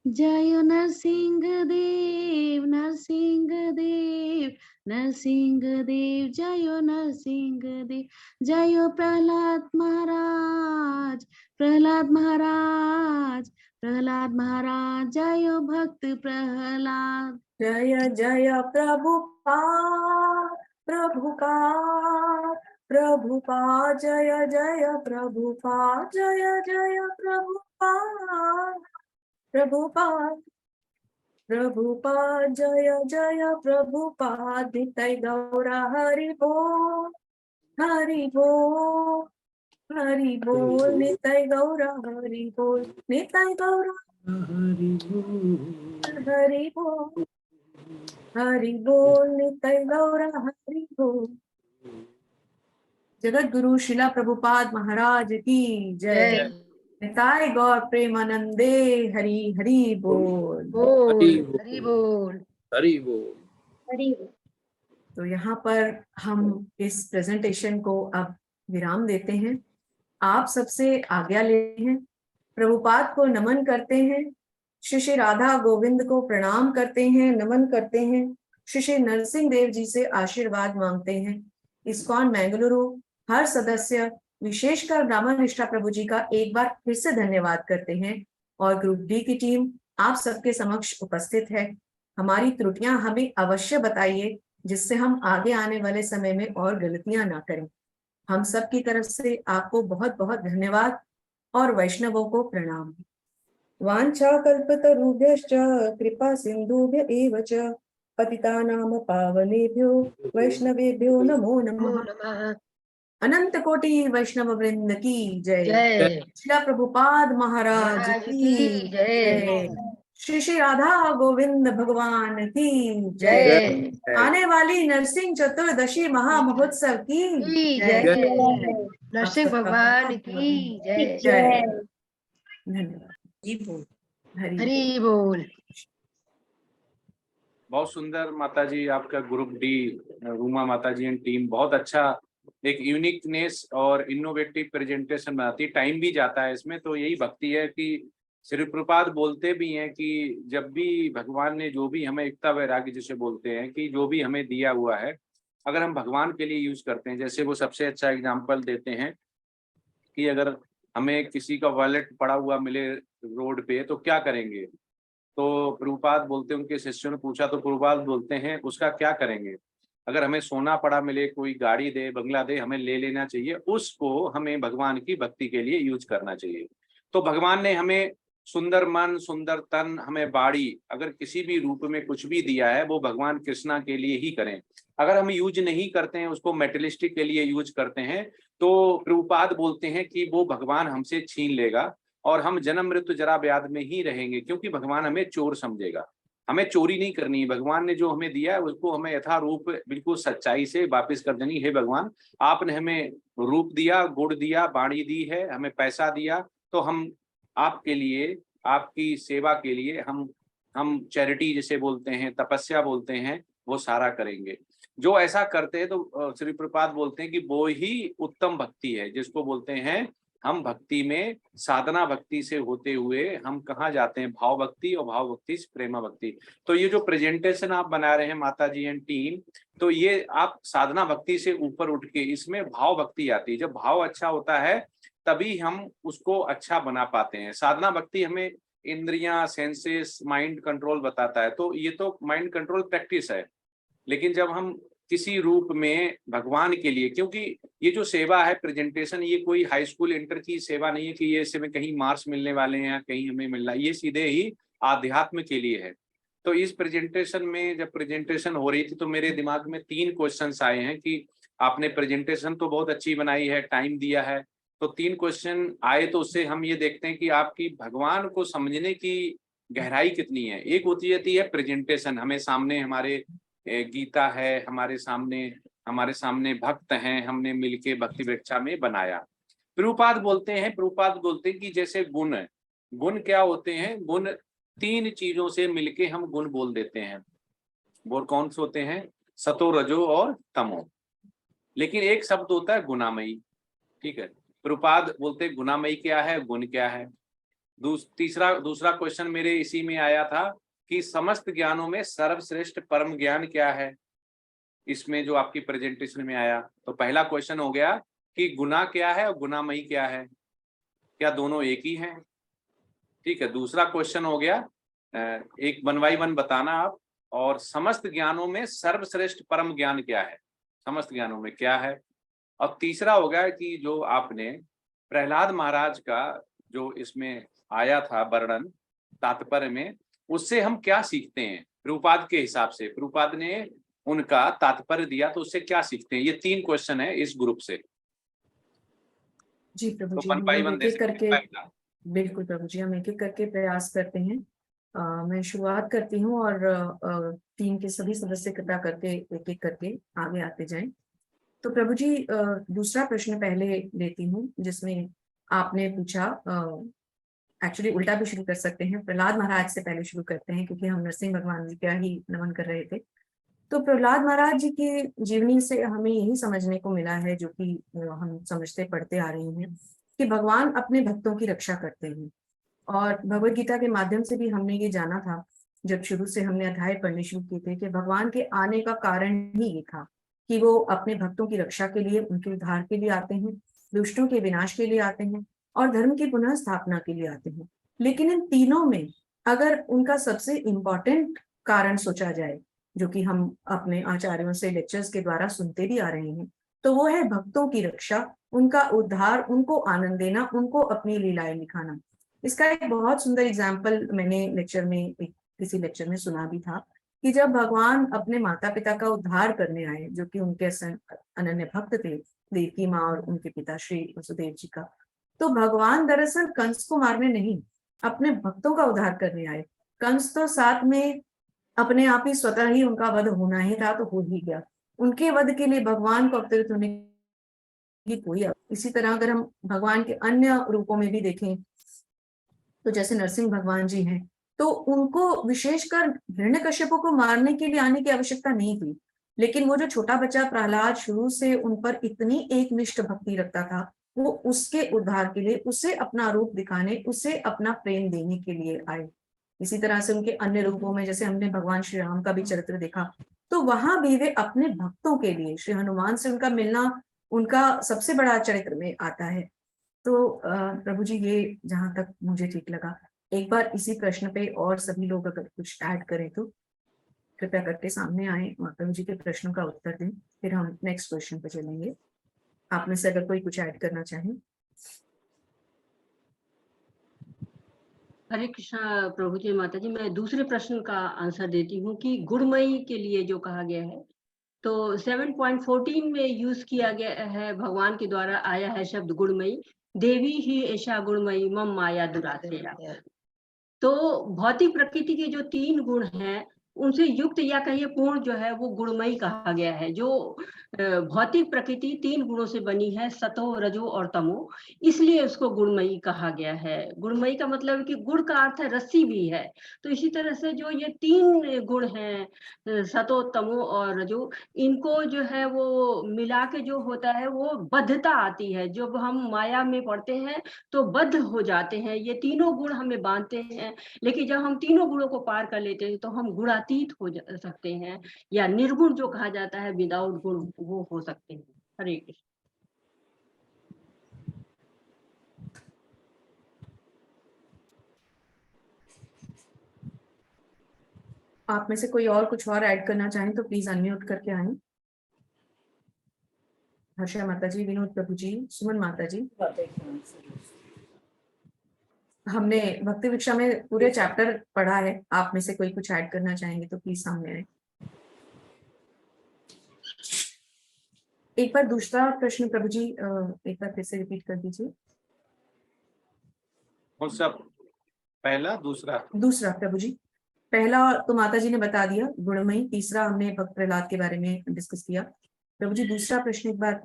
जय नरसिंह देव, नरसिंह देव, नरसिंह देव, जय नरसिंह देव, जय प्रहलाद महाराज, प्रहलाद महाराज, प्रहलाद महाराज, जय भक्त प्रहलाद। जय जय प्रभुपाद, प्रभुपाद, प्रभुपाद, जय जय प्रभुपाद, जय जय प्रभुपाद, प्रभुपाद, प्रभुपाद, जय जय प्रभुपाद। नित्य गौरा हरि बोल, हरि बोल, हरि बोल, नित्य गौरा हरि बोल, नित्य गौरा हरि बोल, हरि बोल, नित्य गौरा हरि बोल। जगत गुरु शिला प्रभुपाद महाराज की जय। जय निताय गौर प्रेमानंदे, हरि हरि बोल। बोल, हरि हरि बोल। हरि बोल। हरि बोल। तो यहाँ पर हम इस प्रेजेंटेशन को अब विराम देते हैं। आप सबसे आज्ञा लेते हैं, प्रभुपाद को नमन करते हैं, श्री श्री राधा गोविंद को प्रणाम करते हैं, नमन करते हैं, श्री श्री नरसिंह देव जी से आशीर्वाद मांगते हैं। इस्कॉन बेंगलुरु हर सदस्य, विशेषकर ब्राह्मण निष्ठा प्रभु जी का एक बार फिर से धन्यवाद करते हैं। और ग्रुप डी की टीम आप सबके समक्ष उपस्थित है। हमारी त्रुटियां हमें अवश्य बताइए, जिससे हम आगे आने वाले समय में और गलतियां ना करें। हम सब की तरफ से आपको बहुत बहुत धन्यवाद और वैष्णवों को प्रणाम। वांछा कल्पतरुभ्यश्च कृपा सिंधुभ्य एव च पतितानां पावनेभ्यो वैष्णवेभ्यो नमो नमो नमः। नमः। अनंत कोटि वैष्णव वृंद की जय। जय श्रीला प्रभुपाद महाराज महाराज की की जय। जय। श्री श्री राधा गोविंद भगवान की जय। जय आने वाली नरसिंह चतुर्दशी महामहोत्सव की की जय। जय। आप नरसिंह सबका भगवान बहुत की जय। जय। धन्यवाद। जी बोल। हरि हरि बोल। बहुत सुंदर माता जी, आपका ग्रुप डी, रूमा माता जी एंड टीम बहुत अच्छा एक यूनिकनेस और इनोवेटिव प्रेजेंटेशन बनाती। टाइम भी जाता है इसमें, तो यही भक्ति है कि श्री प्रभुपाद बोलते भी हैं कि जब भी भगवान ने जो भी हमें एकता वैराग्य जिसे बोलते हैं कि जो भी हमें दिया हुआ है, अगर हम भगवान के लिए यूज करते हैं, जैसे वो सबसे अच्छा एग्जाम्पल देते हैं कि अगर हमें किसी का वॉलेट पड़ा हुआ मिले रोड पे तो क्या करेंगे, तो प्रभुपाद बोलते हैं, उनके शिष्यों ने पूछा तो प्रभुपाद बोलते हैं उसका क्या करेंगे। अगर हमें सोना पड़ा मिले, कोई गाड़ी दे, बंगला दे, हमें ले लेना चाहिए, उसको हमें भगवान की भक्ति के लिए यूज करना चाहिए। तो भगवान ने हमें सुंदर मन, सुंदर तन, हमें बाड़ी, अगर किसी भी रूप में कुछ भी दिया है वो भगवान कृष्णा के लिए ही करें। अगर हम यूज नहीं करते हैं, उसको मेटेरियलिस्टिक के लिए यूज करते हैं, तो प्रभुपाद बोलते हैं कि वो भगवान हमसे छीन लेगा और हम जन्म मृत्यु जरा व्याध में ही रहेंगे, क्योंकि भगवान हमें चोर समझेगा। हमें चोरी नहीं करनी है, भगवान ने जो हमें दिया है उसको हमें यथारूप बिल्कुल सच्चाई से वापस कर देनी है। भगवान आपने हमें रूप दिया, गुण दिया, वाणी दी है, हमें पैसा दिया, तो हम आपके लिए, आपकी सेवा के लिए हम चैरिटी जिसे बोलते हैं, तपस्या बोलते हैं, वो सारा करेंगे। जो ऐसा करते हैं तो श्री प्रभुपाद बोलते हैं कि वो ही उत्तम भक्ति है, जिसको बोलते हैं हम भक्ति में साधना भक्ति से होते हुए हम कहाँ जाते हैं, भाव भक्ति, और भाव भक्ति से प्रेमा भक्ति। तो ये जो प्रेजेंटेशन आप बना रहे हैं माता जी एंड टीम, तो ये आप साधना भक्ति से ऊपर उठ के इसमें भाव भक्ति आती है। जब भाव अच्छा होता है तभी हम उसको अच्छा बना पाते हैं। साधना भक्ति हमें इंद्रियां, सेंसेस, माइंड कंट्रोल बताता है, तो ये तो माइंड कंट्रोल प्रैक्टिस है। लेकिन जब हम किसी रूप में भगवान के लिए, क्योंकि ये जो सेवा है प्रेजेंटेशन, ये कोई हाई स्कूल इंटर की सेवा नहीं है कि ये इसमें कहीं मार्क्स मिलने वाले हैं या कहीं हमें मिल रहा है, ये सीधे ही आध्यात्म के लिए है। तो इस प्रेजेंटेशन में जब प्रेजेंटेशन हो रही थी तो मेरे दिमाग में 3 क्वेश्चंस आए हैं कि आपने प्रेजेंटेशन तो बहुत अच्छी बनाई है, टाइम दिया है, तो 3 क्वेश्चन आए, तो उससे हम ये देखते हैं कि आपकी भगवान को समझने की गहराई कितनी है। एक होती है प्रेजेंटेशन, हमें सामने हमारे गीता है, हमारे सामने भक्त हैं, हमने मिलके भक्ति वृक्षा में बनाया। प्रभुपाद बोलते हैं कि जैसे गुण क्या होते हैं, गुण 3 चीजों से मिलके हम गुण बोल देते हैं। वो कौन से होते हैं? सतो, रजो और तमो। लेकिन एक शब्द होता है गुणामयी, ठीक है। प्रभुपाद बोलते हैं गुणामयी क्या है, गुण क्या है। दूसरा क्वेश्चन मेरे इसी में आया था कि समस्त ज्ञानों में सर्वश्रेष्ठ परम ज्ञान क्या है, इसमें जो आपकी प्रेजेंटेशन में आया। तो पहला क्वेश्चन हो गया कि गुना क्या है और गुणामयी क्या है, क्या दोनों एक ही हैं? ठीक है। दूसरा क्वेश्चन हो गया, एक 1 by 1 बताना आप, और समस्त ज्ञानों में सर्वश्रेष्ठ परम ज्ञान क्या है, समस्त ज्ञानों में क्या है। और तीसरा हो गया कि जो आपने प्रहलाद महाराज का जो इसमें आया था वर्णन तात्पर्य में, उससे हम क्या सीखते हैं प्रभुपाद के हिसाब से। प्रभुपाद ने उनका तात्पर्य दिया तो उससे क्या सीखते हैं। ये 3 क्वेश्चन है इस ग्रुप से। जी प्रभु तो जी, 1 by हम 1 एक दे एक सकते करके, हैं। पहला, बिल्कुल प्रभु जी, हम एक एक करके प्रयास करते हैं। मैं शुरुआत करती हूँ और टीम के सभी सदस्य कृपया करके एक एक करके आगे आते जाएं। तो प्रभु जी, दूसरा प्रश्न पहले लेती हूँ, जिसमें आपने पूछा, एक्चुअली उल्टा भी शुरू कर सकते हैं, प्रहलाद महाराज से पहले शुरू करते हैं क्योंकि हम नरसिंह भगवान जी का ही नमन कर रहे थे। तो प्रहलाद महाराज जी की जीवनी से हमें यही समझने को मिला है, जो कि हम समझते पढ़ते आ रहे हैं, कि भगवान अपने भक्तों की रक्षा करते हैं। और भगवत गीता के माध्यम से भी हमने ये जाना था, जब शुरू से हमने अध्याय पढ़ने शुरू किए थे, कि भगवान के आने का कारण ही ये था कि वो अपने भक्तों की रक्षा के लिए, उनके उद्धार के लिए आते हैं, दुष्टों के विनाश के लिए आते हैं और धर्म की पुनः स्थापना के लिए आते हैं। लेकिन इन तीनों में अगर उनका सबसे इम्पोर्टेंट कारण सोचा जाए, जो कि हम अपने आचार्यों से लेक्चर्स के द्वारा सुनते भी आ रहे हैं, तो वो है भक्तों की रक्षा, उनका उद्धार, उनको आनंद देना, उनको अपनी लीलाएं दिखाना। इसका एक बहुत सुंदर एग्जाम्पल मैंने लेक्चर में, किसी लेक्चर में सुना भी था, कि जब भगवान अपने माता पिता का उद्धार करने आए, जो कि उनके अनन्य भक्त थे, देवकी माँ और उनके पिता श्री वसुदेव जी का, तो भगवान दरअसल कंस को मारने नहीं, अपने भक्तों का उद्धार करने आए। कंस तो साथ में अपने आप ही स्वतः ही उनका वध होना ही था, तो हो ही गया। उनके वध के लिए भगवान को अवतरित होने की कोई, इसी तरह अगर हम भगवान के अन्य रूपों में भी देखें, तो जैसे नरसिंह भगवान जी हैं, तो उनको विशेषकर हिरण्यकश्यपों को मारने के लिए आने की आवश्यकता नहीं थी। लेकिन वो जो छोटा बच्चा प्रहलाद शुरू से उन पर इतनी एकनिष्ठ भक्ति रखता था, वो उसके उद्धार के लिए, उसे अपना रूप दिखाने, उसे अपना प्रेम देने के लिए आए। इसी तरह से उनके अन्य रूपों में, जैसे हमने भगवान श्री राम का भी चरित्र देखा, तो वहां भी वे अपने भक्तों के लिए, श्री हनुमान से उनका मिलना उनका सबसे बड़ा चरित्र में आता है। तो प्रभु जी, ये जहां तक मुझे ठीक लगा। एक बार इसी प्रश्न पे और सभी लोग अगर कुछ ऐड करें तो कृपया करके सामने आए और प्रभु जी के प्रश्नों का उत्तर दें, फिर हम नेक्स्ट क्वेश्चन पे चलेंगे। आप में से अगर कोई कुछ ऐड करना चाहें। हरे कृष्णा प्रभु जी, माता जी, मैं दूसरे प्रश्न का आंसर देती हूँ कि गुणमयी के लिए जो कहा गया है, तो 7.14 में यूज किया गया है, भगवान के द्वारा आया है शब्द गुणमयी, देवी ही ऐसा गुणमयी मम माया दुरासेया। तो भौतिक प्रकृति के जो 3 गुण हैं, उनसे युक्त या कहिए पूर्ण जो है वो गुणमयी कहा गया है। जो भौतिक प्रकृति 3 गुणों से बनी है, सतो, रजो और तमो, इसलिए उसको गुणमयी कहा गया है। गुणमयी का मतलब है कि गुण का अर्थ है रस्सी भी है। तो इसी तरह से जो ये 3 गुण हैं, सतो, तमो और रजो, इनको जो है वो मिला के जो होता है वो बद्धता आती है। जब हम माया में पड़ते हैं तो बद्ध हो जाते हैं, ये तीनों गुण हमें बांधते हैं। लेकिन जब हम तीनों गुणों को पार कर लेते हैं तो हम गुणातीत हो सकते हैं, या निर्गुण जो कहा जाता है, विदाउट गुण, वो हो सकते हैं। हरे कृष्ण। आप में से कोई और कुछ और ऐड करना चाहें तो प्लीज अनम्यूट करके आए। हर्षा माता जी, विनोद प्रभु जी, सुमन माता जी। हमने भक्ति भिक्षा में पूरे चैप्टर पढ़ा है, आप में से कोई कुछ ऐड करना चाहेंगे तो प्लीज सामने आए। एक बार दूसरा प्रश्न प्रभु जी एक बार फिर से रिपीट कर दीजिए। कौन सा? पहला दूसरा दूसरा प्रभु जी, पहला तो माता जी ने बता दिया गुणमयी, तीसरा हमने भक्त प्रहलाद के बारे में डिस्कस किया। प्रभु जी दूसरा प्रश्न एक बार।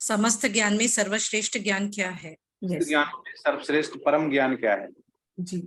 समस्त ज्ञान में सर्वश्रेष्ठ ज्ञान क्या है? यस ज्ञान में सर्वश्रेष्ठ परम ज्ञान क्या है? जी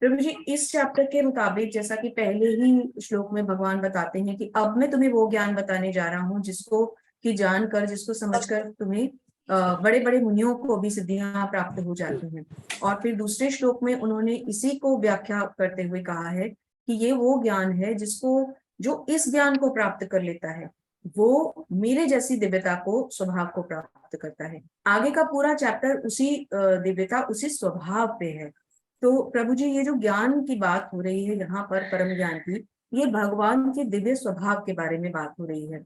प्रभु जी, इस चैप्टर के मुताबिक जैसा कि पहले ही श्लोक में भगवान बताते हैं कि अब मैं तुम्हें वो ज्ञान बताने जा रहा हूँ जिसको कि जानकर, जिसको समझकर तुम्हें बड़े बड़े मुनियों को भी सिद्धियां प्राप्त हो जाती हैं। और फिर दूसरे श्लोक में उन्होंने इसी को व्याख्या करते हुए कहा है कि ये वो ज्ञान है जिसको, जो इस ज्ञान को प्राप्त कर लेता है वो मेरे जैसी दिव्यता को, स्वभाव को प्राप्त करता है। आगे का पूरा चैप्टर उसी दिव्यता, उसी स्वभाव पे है। तो प्रभु जी ये जो ज्ञान की बात हो रही है यहाँ पर, परम ज्ञान की, ये भगवान के दिव्य स्वभाव के बारे में बात हो रही है।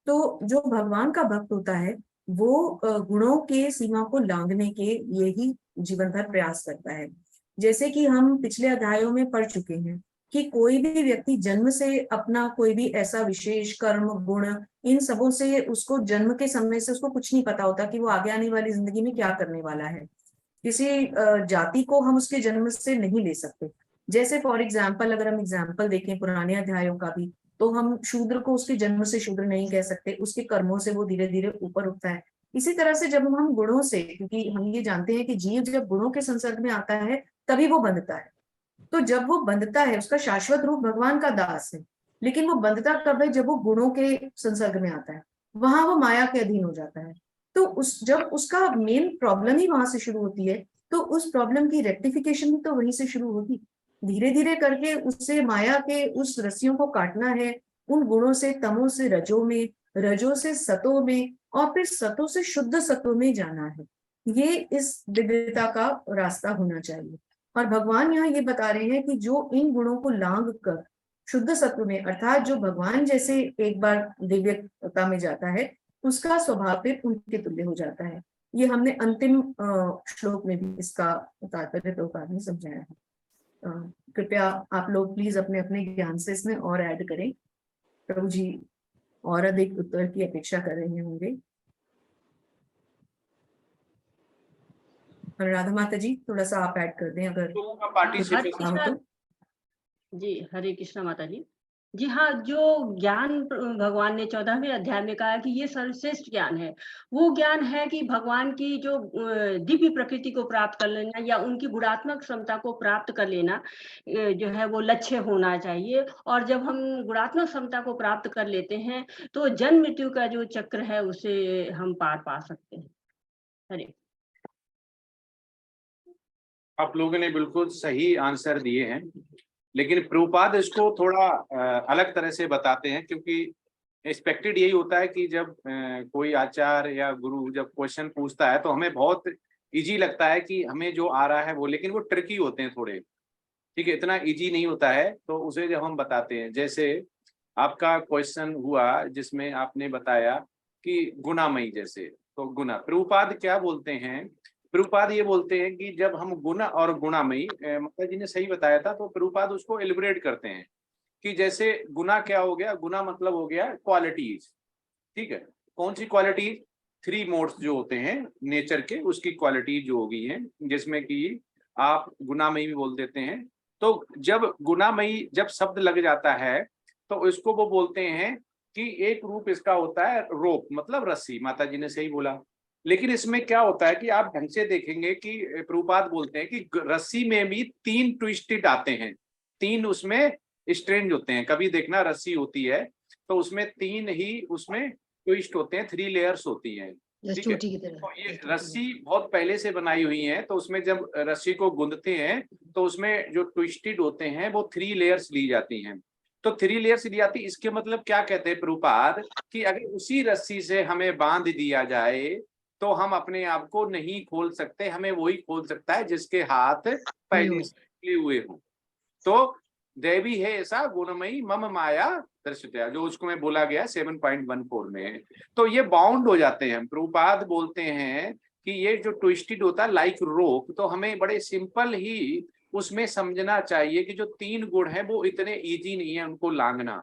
तो जो भगवान का भक्त होता है वो गुणों के सीमा को लांघने के लिए ही जीवन भर प्रयास करता है। जैसे कि हम पिछले अध्यायों में पढ़ चुके हैं कि कोई भी व्यक्ति जन्म से अपना कोई भी ऐसा विशेष कर्म, गुण, इन सबों से उसको जन्म के समय से उसको कुछ नहीं पता होता कि वो आगे आने वाली जिंदगी में क्या करने वाला है। किसी जाति को हम उसके जन्म से नहीं ले सकते। जैसे फॉर एग्जाम्पल अगर हम एग्जाम्पल देखें पुराने अध्यायों का भी, तो हम शूद्र को उसके जन्म से शूद्र नहीं कह सकते, उसके कर्मों से वो धीरे धीरे ऊपर उठता है। इसी तरह से जब हम गुणों से, क्योंकि हम ये जानते हैं कि जीव जब गुणों के संसर्ग में आता है तभी वो बंधता है। तो जब वो बंधता है, उसका शाश्वत रूप भगवान का दास है, लेकिन वो बंधता कब है? जब वो गुणों के संसर्ग में आता है, वहां वो माया के अधीन हो जाता है। तो जब उसका मेन प्रॉब्लम ही वहां से शुरू होती है, तो उस प्रॉब्लम की रेक्टिफिकेशन भी तो वहीं से शुरू होगी। धीरे धीरे करके उससे माया के उस रस्सियों को काटना है, उन गुणों से, तमो से रजो में, रजो से सतो में, और फिर सतो से शुद्ध सत्व में जाना है। ये इस दिव्यता का रास्ता होना चाहिए। और भगवान यहाँ ये बता रहे हैं कि जो इन गुणों को लांघ कर शुद्ध सत्व में, अर्थात जो भगवान जैसे एक बार दिव्यता में जाता है, उसका स्वभाव फिर उनके तुल्य हो जाता है। ये हमने अंतिम श्लोक में भी इसका तात्पर्य प्रभुपाद ने समझाया है। कृपया आप लोग प्लीज अपने अपने ज्ञान से इसमें और ऐड करें। प्रभु जी और अधिक उत्तर की अपेक्षा कर रहे होंगे। राधा माता जी थोड़ा सा आप ऐड कर दें अगर पार्टिसिपेशन। जी हरे कृष्णा माता जी। जी हाँ, जो ज्ञान भगवान ने 14वें अध्याय में कहा कि ये सर्वश्रेष्ठ ज्ञान है, वो ज्ञान है कि भगवान की जो दिव्य प्रकृति को प्राप्त कर लेना या उनकी गुणात्मक क्षमता को प्राप्त कर लेना जो है वो लक्ष्य होना चाहिए। और जब हम गुणात्मक क्षमता को प्राप्त कर लेते हैं तो जन्म मृत्यु का जो चक्र है उसे हम पार पा सकते हैं। हरे। आप लोगों ने बिल्कुल सही आंसर दिए हैं, लेकिन प्रभुपाद इसको थोड़ा अलग तरह से बताते हैं, क्योंकि एक्सपेक्टेड यही होता है कि जब कोई आचार्य या गुरु जब क्वेश्चन पूछता है तो हमें बहुत इजी लगता है कि हमें जो आ रहा है वो, लेकिन वो ट्रिकी होते हैं थोड़े, ठीक है, इतना इजी नहीं होता है। तो उसे जब हम बताते हैं, जैसे आपका क्वेश्चन हुआ जिसमें आपने बताया कि गुणामयी, जैसे तो गुना, प्रभुपाद क्या बोलते हैं? प्रभुपाद ये बोलते हैं कि जब हम गुण और गुणामयी, माता जी ने सही बताया था, तो प्रभुपाद उसको एलिब्रेट करते हैं कि जैसे गुना क्या हो गया, गुना मतलब हो गया क्वालिटीज, ठीक है। कौन सी क्वालिटीज? 3 मोड्स जो होते हैं नेचर के, उसकी क्वालिटीज जो होगी हैं, जिसमें कि आप गुणामयी भी बोल देते हैं। तो जब गुणामयी जब शब्द लग जाता है तो इसको वो बोलते हैं कि एक रूप इसका होता है रोप, मतलब रस्सी, माता जी ने सही बोला। लेकिन इसमें क्या होता है कि आप ढंग से देखेंगे कि प्रभुपाद बोलते हैं कि रस्सी में भी 3 ट्विस्टेड आते हैं, 3 उसमें स्ट्रेंज होते हैं। कभी देखना रस्सी होती है तो उसमें 3 ही उसमें ट्विस्ट होते हैं, 3 लेयर्स होती हैं, ठीक है। तो ये रस्सी बहुत पहले से बनाई हुई है, तो उसमें जब रस्सी को गूंदते हैं तो उसमें जो ट्विस्टेड होते हैं वो 3 लेयर्स ली जाती हैं। तो 3 लेयर्स ली जाती, इसके मतलब क्या कहते हैं प्रभुपाद कि अगर उसी रस्सी से हमें बांध दिया जाए तो हम अपने आप को नहीं खोल सकते, हमें वही खोल सकता है जिसके हाथ पहले से खुले हुए हों। तो देवी है ऐसा गुणमयी मम माया दर्शिता, जो उसको में बोला गया 7.14 में। तो ये बाउंड हो जाते हैं। प्रभुपाद बोलते हैं कि ये जो ट्विस्टेड होता है लाइक रोप, तो हमें बड़े सिंपल ही उसमें समझना चाहिए कि जो 3 गुण हैं वो इतने इजी नहीं है उनको लांघना,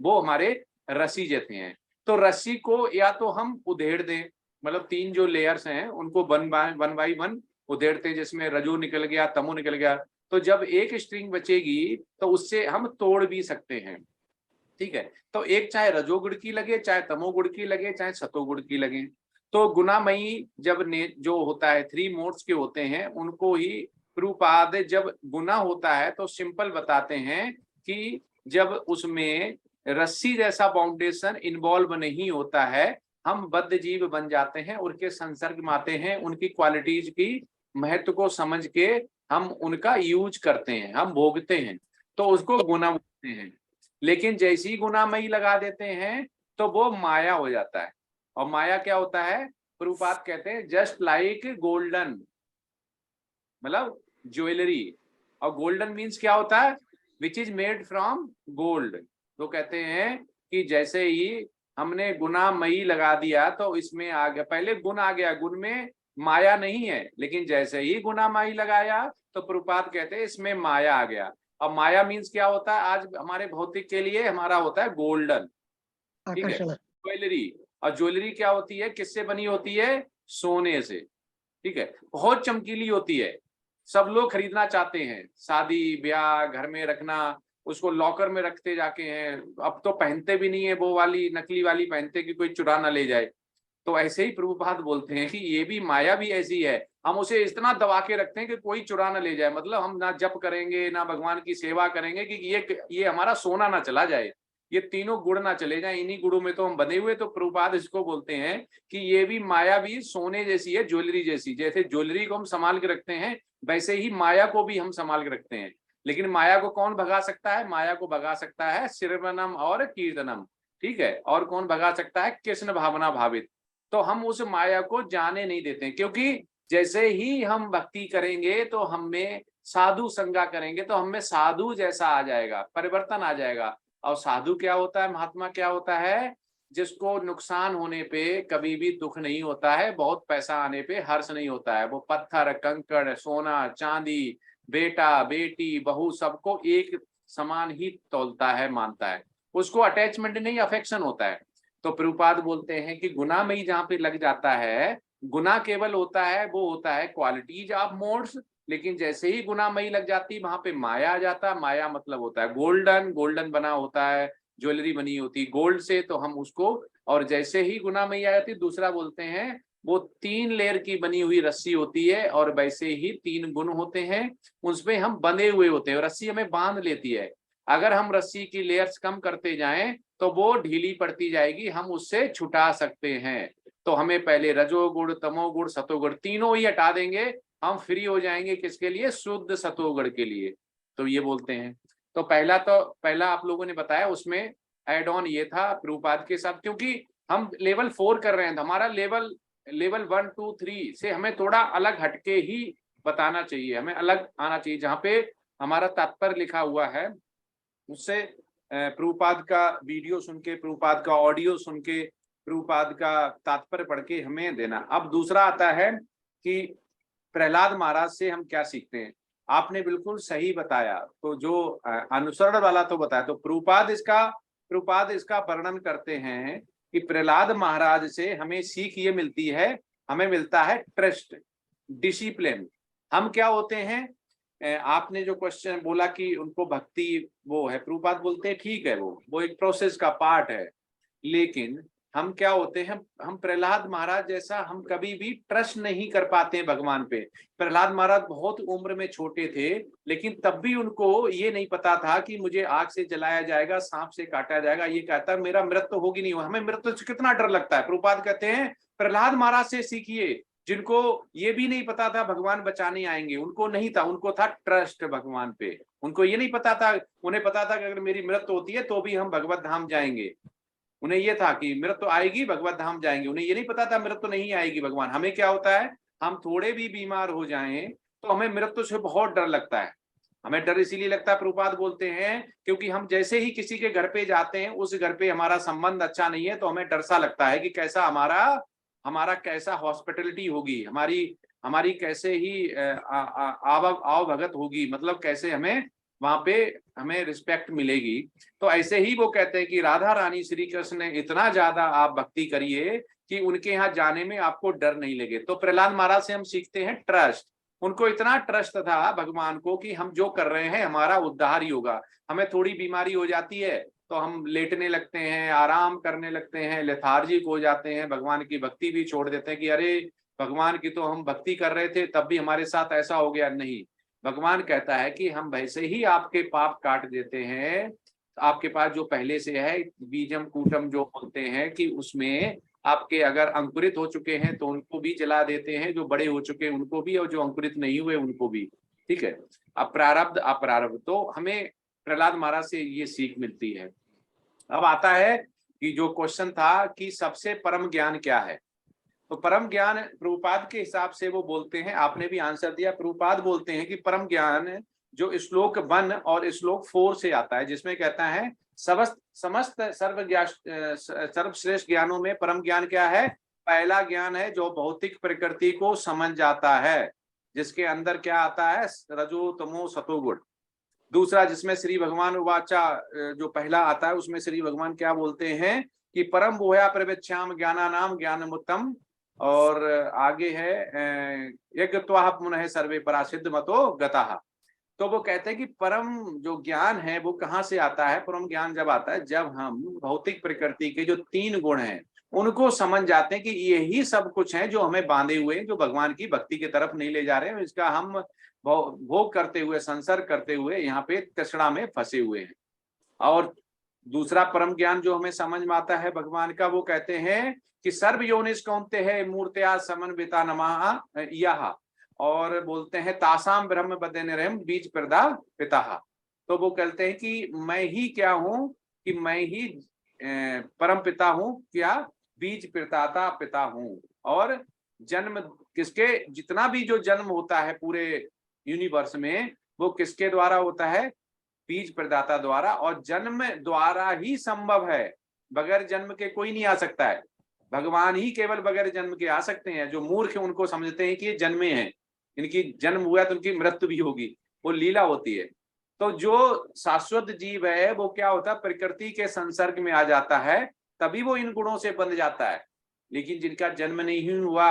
वो हमारे रस्सी जैसे हैं। तो रस्सी को या तो हम उधेड़ दें, मतलब 3 जो लेयर्स हैं उनको वन बाय वन उधेड़ते जिसमें रजो निकल गया, तमो निकल गया। तो जब एक स्ट्रिंग बचेगी तो उससे हम तोड़ भी सकते हैं, ठीक है। तो एक चाहे रजोगुण की लगे, चाहे तमोगुण की लगे, चाहे सतोगुण की लगे, तो गुनामयी जब ने जो होता है 3 मोड्स के होते हैं, उनको ही प्रभुपाद जब गुना होता है तो सिंपल बताते हैं कि जब उसमें रस्सी जैसा बाउंडेशन इन्वॉल्व नहीं होता है, हम बद्ध जीव बन जाते हैं, उनके संसर्ग में आते हैं, उनकी क्वालिटीज की महत्व को समझ के हम उनका यूज करते हैं, हम भोगते हैं, तो उसको गुना बोलते हैं। लेकिन जैसे ही गुनामयी लगा देते हैं तो वो माया हो जाता है। और माया क्या होता है? प्रभुपाद कहते हैं जस्ट लाइक गोल्डन, मतलब ज्वेलरी। और गोल्डन मीन्स क्या होता है? Which is made from gold. तो कहते हैं कि जैसे ही हमने गुनामयी लगा दिया तो इसमें आ गया, पहले गुण आ गया, गुण में माया नहीं है, लेकिन जैसे ही गुनामयी लगाया तो प्रभुपाद कहते हैं इसमें माया आ गया। और माया मीन्स क्या होता है? आज हमारे भौतिक के लिए हमारा होता है गोल्डन, ठीक है, ज्वेलरी। और ज्वेलरी क्या होती है? किससे बनी होती है? सोने से, ठीक है, बहुत चमकीली होती है, सब लोग खरीदना चाहते हैं, शादी ब्याह घर में रखना, उसको लॉकर में रखते जाके हैं। अब तो पहनते भी नहीं है, वो वाली नकली वाली पहनते कि कोई चुरा ना ले जाए। तो ऐसे ही प्रभुपाद बोलते हैं कि ये भी माया भी ऐसी है, हम उसे इतना दबा के रखते हैं कि कोई चुरा ना ले जाए। मतलब हम ना जप करेंगे ना भगवान की सेवा करेंगे कि ये हमारा सोना ना चला जाए, ये तीनों गुण ना चले जाए, इन्हीं गुणों में तो हम बने हुए। तो प्रभुपाद इसको बोलते हैं कि ये भी माया भी सोने जैसी है, ज्वेलरी जैसी। जैसे ज्वेलरी को हम संभाल के रखते हैं, वैसे ही माया को भी हम संभाल के रखते हैं। लेकिन माया को कौन भगा सकता है? माया को भगा सकता है श्रवणम और कीर्तनम, ठीक है। और कौन भगा सकता है? कृष्ण भावना भावित। तो हम उस माया को जाने नहीं देते, क्योंकि जैसे ही हम भक्ति करेंगे तो हमें साधु संगा करेंगे तो हमें साधु जैसा आ जाएगा, परिवर्तन आ जाएगा। और साधु क्या होता है? महात्मा क्या होता है? जिसको नुकसान होने पे कभी भी दुख नहीं होता है, बहुत पैसा आने पे हर्ष नहीं होता है। वो पत्थर, कंकड़, सोना, चांदी, बेटा, बेटी, बहू सबको एक समान ही तौलता है, मानता है, उसको अटैचमेंट नहीं, अफेक्शन होता है। तो प्रभुपाद बोलते हैं कि गुनामयी जहां पे लग जाता है, गुना केवल होता है, वो होता है क्वालिटीज ऑफ मोड्स, लेकिन जैसे ही गुनामयी लग जाती वहां पे माया आ जाता है। माया मतलब होता है गोल्डन, गोल्डन बना होता है, ज्वेलरी बनी होती गोल्ड से, तो हम उसको, और जैसे ही गुनामयी आ जाती, दूसरा बोलते हैं वो 3 लेयर की बनी हुई रस्सी होती है, और वैसे ही 3 गुण होते हैं, उसमें हम बंधे हुए होते हैं, रस्सी हमें बांध लेती है। अगर हम रस्सी की लेयर्स कम करते जाएं तो वो ढीली पड़ती जाएगी, हम उससे छुटा सकते हैं। तो हमें पहले रजोगुण, तमोगुण, सतोगुण तीनों ही हटा देंगे, हम फ्री हो जाएंगे। किसके लिए? शुद्ध सतोगुण के लिए। तो ये बोलते हैं। तो पहला आप लोगों ने बताया, उसमें एड ऑन ये था प्रभुपाद के साथ, क्योंकि हम लेवल 4 कर रहे हैं, हमारा लेवल 1, 2, 3 से हमें थोड़ा अलग हटके ही बताना चाहिए, हमें अलग आना चाहिए। जहाँ पे हमारा तात्पर्य लिखा हुआ है उससे प्रभुपाद का वीडियो सुन के, प्रभुपाद का ऑडियो सुन के, प्रभुपाद का तात्पर्य पढ़ के हमें देना। अब दूसरा आता है कि प्रहलाद महाराज से हम क्या सीखते हैं। आपने बिल्कुल सही बताया, तो जो अनुसरण वाला तो बताया, तो प्रभुपाद इसका वर्णन करते हैं कि प्रहलाद महाराज से हमें सीख ये मिलती है, हमें मिलता है ट्रस्ट, डिसिप्लिन। हम क्या होते हैं, आपने जो क्वेश्चन बोला कि उनको भक्ति वो है, प्रभुपाद बोलते हैं ठीक है, वो एक प्रोसेस का पार्ट है, लेकिन हम क्या होते हैं, हम प्रहलाद महाराज जैसा हम कभी भी ट्रस्ट नहीं कर पाते हैं भगवान पे। प्रहलाद महाराज बहुत उम्र में छोटे थे, लेकिन तब भी उनको ये नहीं पता था कि मुझे आग से जलाया जाएगा, सांप से काटा जाएगा। ये कहता मेरा मृत्यु होगी नहीं। हमें मृत्यु से कितना डर लगता है। प्रभुपाद कहते हैं प्रहलाद महाराज से सीखिए, जिनको ये भी नहीं पता था भगवान बचाने आएंगे, उनको नहीं था, उनको था ट्रस्ट भगवान पे। उनको ये नहीं पता था, उन्हें पता था कि अगर मेरी मृत्यु होती है तो भी हम भगवत धाम जाएंगे। उन्हें ये था कि मृत्यु आएगी, भगवत धाम जाएंगे। उन्हें ये नहीं पता था मृत्यु नहीं आएगी भगवान। हमें क्या होता है, हम थोड़े भी बीमार हो जाएं तो हमें मृत्यु से बहुत डर लगता है। हमें डर इसीलिए लगता है, प्रभुपाद बोलते हैं, क्योंकि हम जैसे ही किसी के घर पे जाते हैं, उस घर पे हमारा संबंध अच्छा नहीं है तो हमें डर सा लगता है कि कैसा हमारा कैसा हॉस्पिटलिटी होगी, हमारी कैसे ही आव भगत होगी, मतलब कैसे हमें वहां पे हमें रिस्पेक्ट मिलेगी। तो ऐसे ही वो कहते हैं कि राधा रानी श्री कृष्ण ने इतना ज्यादा आप भक्ति करिए कि उनके यहाँ जाने में आपको डर नहीं लगे। तो प्रहलाद महाराज से हम सीखते हैं ट्रस्ट। उनको इतना ट्रस्ट था भगवान को कि हम जो कर रहे हैं हमारा उद्धार ही होगा। हमें थोड़ी बीमारी हो जाती है तो हम लेटने लगते हैं, आराम करने लगते हैं, लेथार्जिक हो जाते हैं, भगवान की भक्ति भी छोड़ देते हैं कि अरे भगवान की तो हम भक्ति कर रहे थे तब भी हमारे साथ ऐसा हो गया। नहीं, भगवान कहता है कि हम वैसे ही आपके पाप काट देते हैं। आपके पास जो पहले से है बीजम कूटम जो बोलते हैं कि उसमें आपके अगर अंकुरित हो चुके हैं तो उनको भी जला देते हैं, जो बड़े हो चुके हैं उनको भी, और जो अंकुरित नहीं हुए उनको भी। ठीक है, अब प्रारब्ध अप्रारब्ध, तो हमें प्रहलाद महाराज से ये सीख मिलती है। अब आता है कि जो क्वेश्चन था कि सबसे परम ज्ञान क्या है, तो परम ज्ञान प्रभुपाद के हिसाब से वो बोलते हैं, आपने भी आंसर दिया, प्रभुपाद बोलते हैं कि परम ज्ञान जो श्लोक 1 और श्लोक 4 से आता है, जिसमें कहता है समस्त सर्वश्रेष्ठ ज्ञानों में परम ज्ञान क्या है? पहला ज्ञान है जो भौतिक प्रकृति को समझ जाता है, जिसके अंदर क्या आता है? रजो तमो सतो गुण। दूसरा जिसमें श्री भगवान उवाचा जो पहला आता है उसमें श्री भगवान क्या बोलते हैं कि परम बोया प्रवेश्याम ज्ञानानाम ज्ञानमुत्तम, और आगे है यज्ञत्वाह पुनः सर्वे परासिद्ध मतो गताः। तो वो कहते हैं कि परम जो ज्ञान है वो कहाँ से आता है? परम ज्ञान जब आता है जब हम भौतिक प्रकृति के जो 3 गुण हैं उनको समझ जाते हैं कि यही सब कुछ है जो हमें बांधे हुए हैं, जो भगवान की भक्ति की तरफ नहीं ले जा रहे हैं, इसका हम भोग करते हुए, संसर्ग करते हुए यहाँ पे तृष्णा में फंसे हुए हैं। और दूसरा परम ज्ञान जो हमें समझ में आता है भगवान का, वो कहते हैं कि सर्व योनिस कौन्ते है मूर्त्या समन्विता नमः यह, और बोलते हैं तासाम ब्रह्म बदेनरहम बीज प्रदा पिता। तो वो कहते हैं कि मैं ही क्या हूँ, कि मैं ही परम पिता हूँ, क्या? बीज प्रदाता पिता हूँ। और जन्म किसके, जितना भी जो जन्म होता है पूरे यूनिवर्स में वो किसके द्वारा होता है? बीज प्रदाता द्वारा। और जन्म द्वारा ही संभव है, बगैर जन्म के कोई नहीं आ सकता है। भगवान ही केवल बगैर जन्म के आ सकते हैं। जो मूर्ख है उनको समझते हैं कि ये जन्मे हैं, इनकी जन्म हुआ तो उनकी मृत्यु भी होगी, वो लीला होती है। तो जो शाश्वत जीव है वो क्या होता है? प्रकृति के संसर्ग में आ जाता है, तभी वो इन गुणों से बंध जाता है। लेकिन जिनका जन्म नहीं हुआ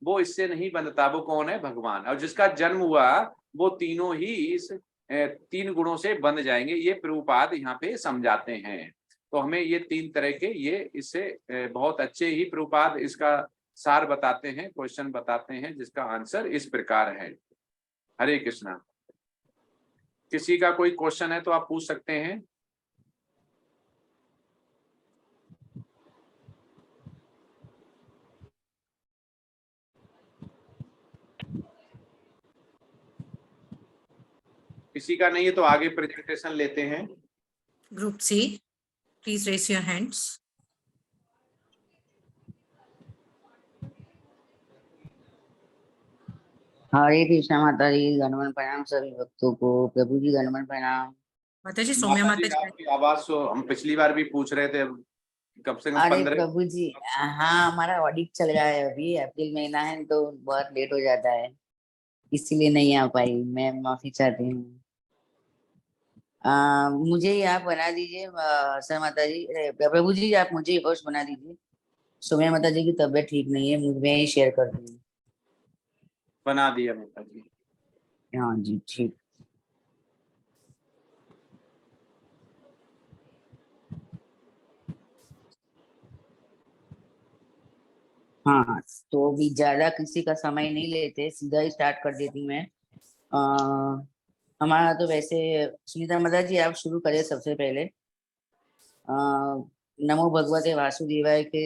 वो इससे नहीं बंधता। वो कौन है? भगवान। और जिसका जन्म हुआ वो तीनों ही इस 3 गुणों से बंध जाएंगे। ये प्रभुपाद यहाँ पे समझाते हैं। तो हमें ये 3 तरह के ये इससे बहुत अच्छे ही प्रभुपाद इसका सार बताते हैं, क्वेश्चन बताते हैं, जिसका आंसर इस प्रकार है। हरे कृष्णा। किसी का कोई क्वेश्चन है तो आप पूछ सकते हैं। किसी का नहीं है तो आगे प्रेजेंटेशन लेते हैं। Group C, please raise your hands. Hare Krishna माता जी, गणवन प्रणाम सभी भक्तों को। प्रभु जी गणवन प्रणाम। माता जी, सौम्या माता जी। आपकी आवाज तो हम पिछली बार भी पूछ रहे थे, कम से कम अरे 15। प्रभु जी, हाँ हमारा ऑडिट चल रहा है, अभी अप्रैल महीना है तो बहुत लेट हो जाता है, इसीलिए नहीं आ पाई। मैं माफी चाहती हूँ। मुझे ही आप बना दीजिए सर माता जी, प्रभु जी आप मुझे होस्ट बना दीजिए। सौम्या माता जी की तबीयत ठीक नहीं है, मैं ही शेयर कर दूँ। बना दिया माता जी। हाँ जी ठीक। हाँ तो भी ज्यादा किसी का समय नहीं लेते, सीधा ही स्टार्ट कर देती मैं। हमारा तो वैसे सुनीता माता जी आप शुरू करें सबसे पहले। नमो भगवते वासुदेवाय के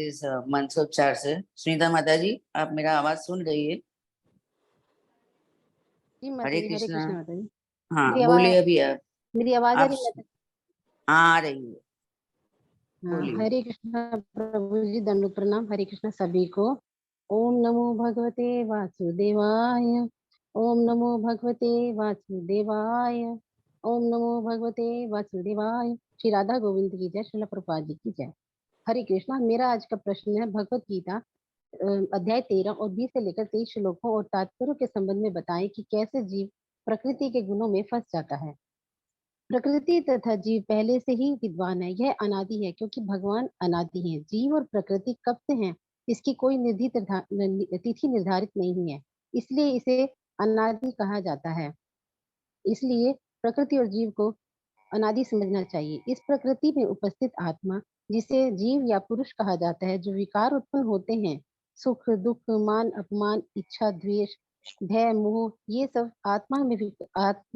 मंत्रोच्चार से। सुनीता माता जी आप मेरा आवाज सुन रही है? हरे कृष्णा। माता जी। हाँ बोलिए अभी आप। मेरी आवाज आ आप रही है? आ रही है, हाँ, बोलिए। हरे कृष्णा प्रभु जी, दंड प्रणाम। हरे कृष्णा सभी को। ओम नमो भगवते वासुदेवाय। ओम नमो भगवते वासुदेवाय। ओम नमो भगवते वासुदेवाय। श्री राधा गोविंद की जय, श्रील प्रभुपाद जी की जय। हरे कृष्णा। मेरा आज का प्रश्न है, भगवत गीता अध्याय 13 और 20 से लेकर 23 श्लोकों और तात्पर्यों के संबंध में बताएं कि कैसे जीव प्रकृति के गुणों में फंस जाता है। प्रकृति तथा जीव पहले से ही विद्वान है, यह अनादि है क्योंकि भगवान अनादि है। जीव और प्रकृति कब से हैं इसकी कोई तिथि निर्धारित नहीं है, इसलिए इसे अनादि कहा जाता है। इसलिए प्रकृति और जीव को अनादि समझना चाहिए। इस प्रकृति में उपस्थित आत्मा, जिसे जीव या पुरुष कहा जाता है, जो विकार उत्पन्न होते हैं, सुख दुख, मान अपमान, इच्छा द्वेष, भय मोह, ये सब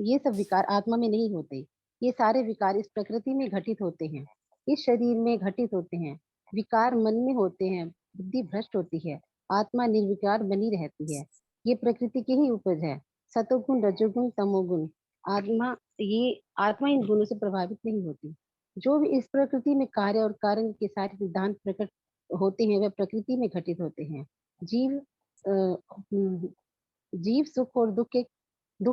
ये सब विकार आत्मा में नहीं होते। ये सारे विकार इस प्रकृति में घटित होते हैं, इस शरीर में घटित होते हैं। विकार मन में होते हैं, बुद्धि भ्रष्ट होती है, आत्मा निर्विकार बनी रहती है। ये प्रकृति की ही उपज है। सतोगुण, रजोगुण, तमोगुण, आत्मा इन गुणों से प्रभावित नहीं होती। जो भी इस प्रकृति में कार्य और कारण के सारे सिद्धांत प्रकट होते हैं, वह प्रकृति में घटित होते हैं। जीव सुख और दुख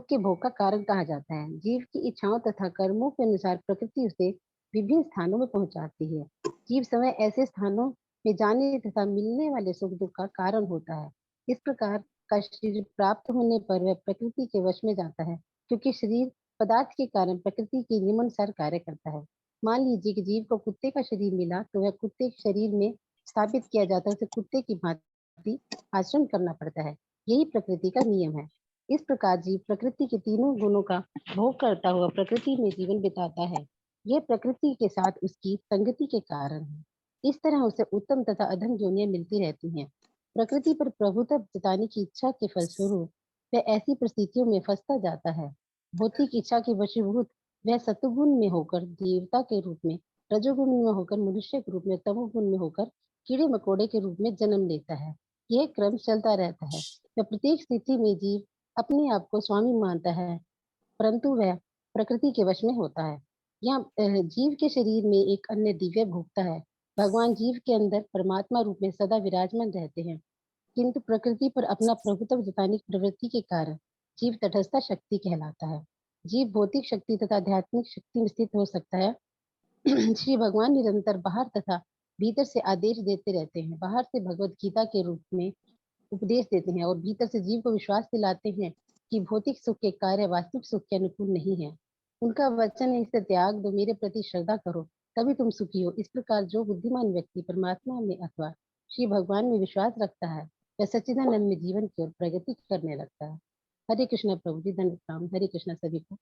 के भोग का कारण कहा जाता है। जीव की इच्छाओं तथा कर्मों के अनुसार प्रकृति उसे विभिन्न स्थानों में पहुंचाती है। जीव समय ऐसे स्थानों में जाने तथा मिलने वाले सुख दुख का कारण होता है। इस प्रकार का शरीर प्राप्त होने पर वह प्रकृति के वश में जाता है, क्योंकि शरीर पदार्थ के कारण प्रकृति के नियमानुसार कार्य करता है। मान लीजिए कि जीव को कुत्ते का शरीर मिला, तो वह कुत्ते के शरीर में स्थापित किया जाता है, उसे कुत्ते की भांति आचरण करना पड़ता है। यही प्रकृति का नियम है। इस प्रकार जीव प्रकृति के तीनों गुणों का भोग करता हुआ प्रकृति में जीवन बिताता है। यह प्रकृति के साथ उसकी संगति के कारण है। इस तरह उसे उत्तम तथा अधम योनियां मिलती रहती हैं। प्रकृति पर प्रभुत्व जताने की इच्छा के फलस्वरूप वह ऐसी परिस्थितियों में फंसता जाता है। भौतिक इच्छा के वशीभूत वह सतुगुण में होकर देवता के रूप में, रजोगुण में होकर मनुष्य के रूप में, तमोगुण में होकर कीड़े मकोड़े के रूप में जन्म लेता है। यह क्रम चलता रहता है। वह प्रत्येक स्थिति में जीव अपने आप को स्वामी मानता है, परंतु वह प्रकृति के वश में होता है। यहाँ जीव के शरीर में एक अन्य दिव्य भोक्ता है। भगवान जीव के अंदर परमात्मा रूप में सदा विराजमान रहते हैं, किंतु प्रकृति पर अपना प्रभुत्व जताने की प्रवृत्ति के कारण जीव तटस्थ शक्ति कहलाता है। जीव भौतिक शक्ति तथा आध्यात्मिक शक्ति में स्थित हो सकता है। श्री भगवान निरंतर बाहर तथा भीतर से आदेश देते रहते हैं। बाहर से भगवत गीता के रूप में उपदेश देते हैं और भीतर से जीव को विश्वास दिलाते हैं कि भौतिक सुख के कार्य वास्तविक सुख के अनुकूल नहीं है। उनका वचन है, इसे त्याग दो, मेरे प्रति श्रद्धा करो, तभी तुम सुखी हो। इस प्रकार जो बुद्धिमान व्यक्ति परमात्मा में अथवा श्री भगवान में विश्वास रखता है, वह सच्चिदानंद में जीवन की ओर प्रगति करने लगता है। हरे कृष्णा प्रभु जी, धन्यवाद राम। हरे कृष्णा सभी को।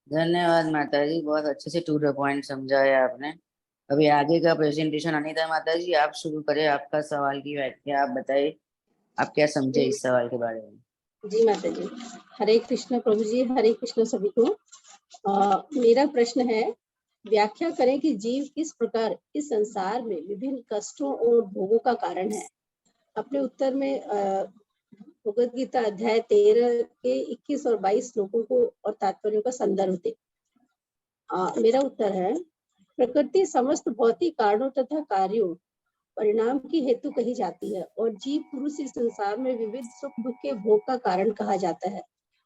धन्यवाद माता जी, बहुत अच्छे से टू द पॉइंट समझाया आपने। अभी आगे का प्रेजेंटेशन अनीता माता जी आप शुरू करें। आपका सवाल की व्याख्या आप बताइए, आप क्या समझे इस सवाल के बारे में। जी माता जी, हरे कृष्ण प्रभु जी, हरे कृष्ण सभी को। मेरा प्रश्न है, व्याख्या करें कि जीव किस प्रकार इस संसार में विभिन्न कष्टों और भोगों का कारण है। अपने उत्तर में भगवद गीता अध्याय 13 के 21 और 22 श्लोकों को और तात्पर्यों का संदर्भ दे। मेरा उत्तर है, प्रकृति समस्त भौतिक कारणों तथा कार्यों परिणाम की हेतु कही जाती है और जीव पुरुष इस संसार में विविध सुख दुख के भोग का कारण कहा जाता है।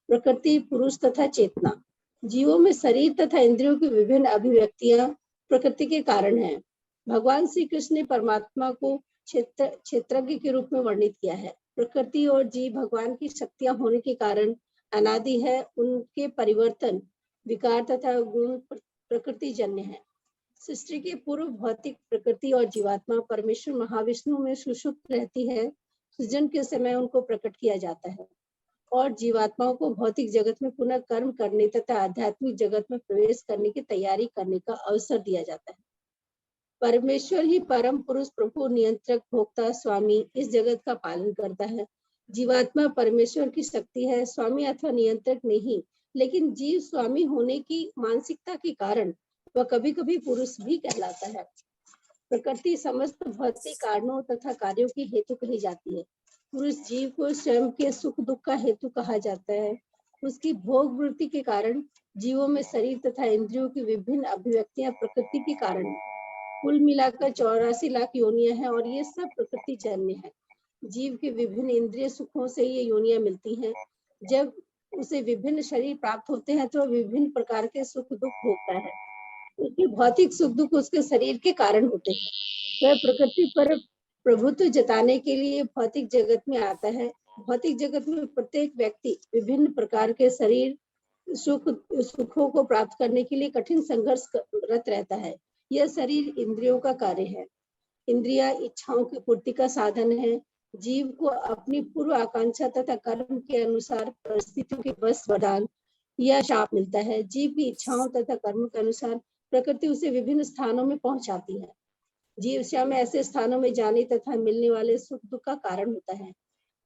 प्रकृति, पुरुष तथा चेतना, जीवों में शरीर तथा इंद्रियों की विभिन्न अभिव्यक्तियां प्रकृति के कारण हैं। भगवान श्री कृष्ण ने परमात्मा को क्षेत्रज्ञ के रूप में वर्णित किया है। प्रकृति और जीव भगवान की शक्तियां होने के कारण अनादि है। उनके परिवर्तन, विकार तथा गुण प्रकृति जन्य है। सृष्टि के पूर्व भौतिक प्रकृति और जीवात्मा परमेश्वर महाविष्णु में सुषुप्त रहती है। सृजन के समय उनको प्रकट किया जाता है और जीवात्माओं को भौतिक जगत में पुनः कर्म करने तथा आध्यात्मिक जगत में प्रवेश करने की तैयारी करने का अवसर दिया जाता है। परमेश्वर ही परम पुरुष, प्रभु, नियंत्रक, भोक्ता, स्वामी इस जगत का पालन करता है। जीवात्मा परमेश्वर की शक्ति है, स्वामी अथवा नियंत्रक नहीं। लेकिन जीव स्वामी होने की मानसिकता के कारण वह कभी कभी पुरुष भी कहलाता है। प्रकृति समस्त भौतिक कारणों तथा कार्यों की हेतु कही जाती है। पुरुष जीव को स्वयं के सुख दुख का हेतु कहा जाता है। उसकी भोग वृत्ति के कारण जीवों में शरीर तथा इंद्रियों की विभिन्न अभिव्यक्तियां प्रकृति के कारण है। कुल मिलाकर 84 लाख योनियां हैं और ये सब प्रकृति जन्य है। जीव के विभिन्न इंद्रिय सुखों से ये योनियां मिलती हैं। जब उसे विभिन्न शरीर प्राप्त होते हैं तो विभिन्न प्रकार के सुख दुख भोगता है। उसके भौतिक सुख दुख उसके शरीर के कारण होते हैं। वह प्रकृति पर प्रभुत्व जताने के लिए भौतिक जगत में आता है। भौतिक जगत में प्रत्येक व्यक्ति विभिन्न प्रकार के शरीर सुखों को प्राप्त करने के लिए कठिन संघर्ष रत रहता है। यह शरीर इंद्रियों का कार्य है। इंद्रियां इच्छाओं की पूर्ति का साधन है। जीव को अपनी पूर्व आकांक्षा तथा कर्म के अनुसार परिस्थितियों के बस वरदान या शाप मिलता है। जीव की इच्छाओं तथा कर्मों के अनुसार प्रकृति उसे विभिन्न स्थानों में पहुंचाती है। जीव स्वयं ऐसे स्थानों में जाने तथा मिलने वाले सुख दुख का कारण होता है।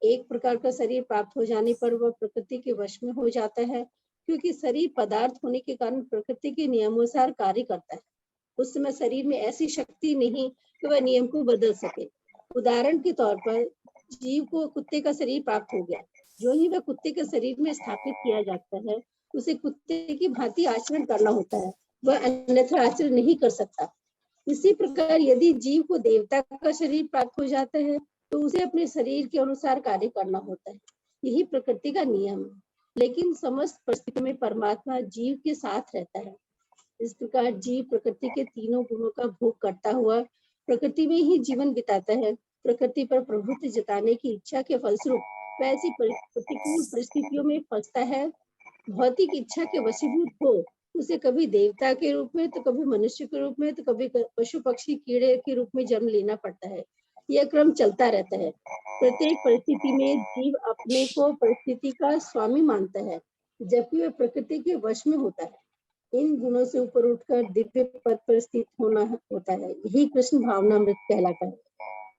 एक प्रकार का शरीर प्राप्त हो जाने पर वह प्रकृति के वश में हो जाता है, क्योंकि शरीर पदार्थ होने के कारण प्रकृति के नियमानुसार कार्य करता है। उस समय शरीर में ऐसी शक्ति नहीं कि वह नियम को बदल सके। उदाहरण के तौर पर जीव को कुत्ते का शरीर प्राप्त हो गया। जो ही वह कुत्ते के शरीर में स्थापित किया जाता है, उसे कुत्ते की भांति आचरण करना होता है, वह अन्यथा आचरण नहीं कर सकता। इसी प्रकार यदि जीव को देवता का शरीर प्राप्त हो जाता है तो उसे अपने शरीर के अनुसार कार्य करना होता है। यही प्रकृति का नियम है। लेकिन समस्त परिस्थितियों में परमात्मा जीव के साथ रहता है। इस प्रकार जीव प्रकृति के तीनों गुणों का भोग करता हुआ प्रकृति में ही जीवन बिताता है। प्रकृति पर प्रभुत्व जताने की इच्छा के फलस्वरूप वैसी प्रतिकूल परिस्थितियों में फंसता है। भौतिक इच्छा के वशीभूत हो उसे कभी देवता के रूप में तो कभी मनुष्य के रूप में तो कभी पशु पक्षी कीड़े के रूप में जन्म लेना पड़ता है। यह क्रम चलता रहता है। प्रत्येक परिस्थिति में जीव अपने को परिस्थिति का स्वामी मानता है, जबकि वह प्रकृति के वश में होता है। इन गुणों से ऊपर उठकर दिव्य पद पर स्थित होना होता है। यही कृष्ण भावनामृत कहलाता है।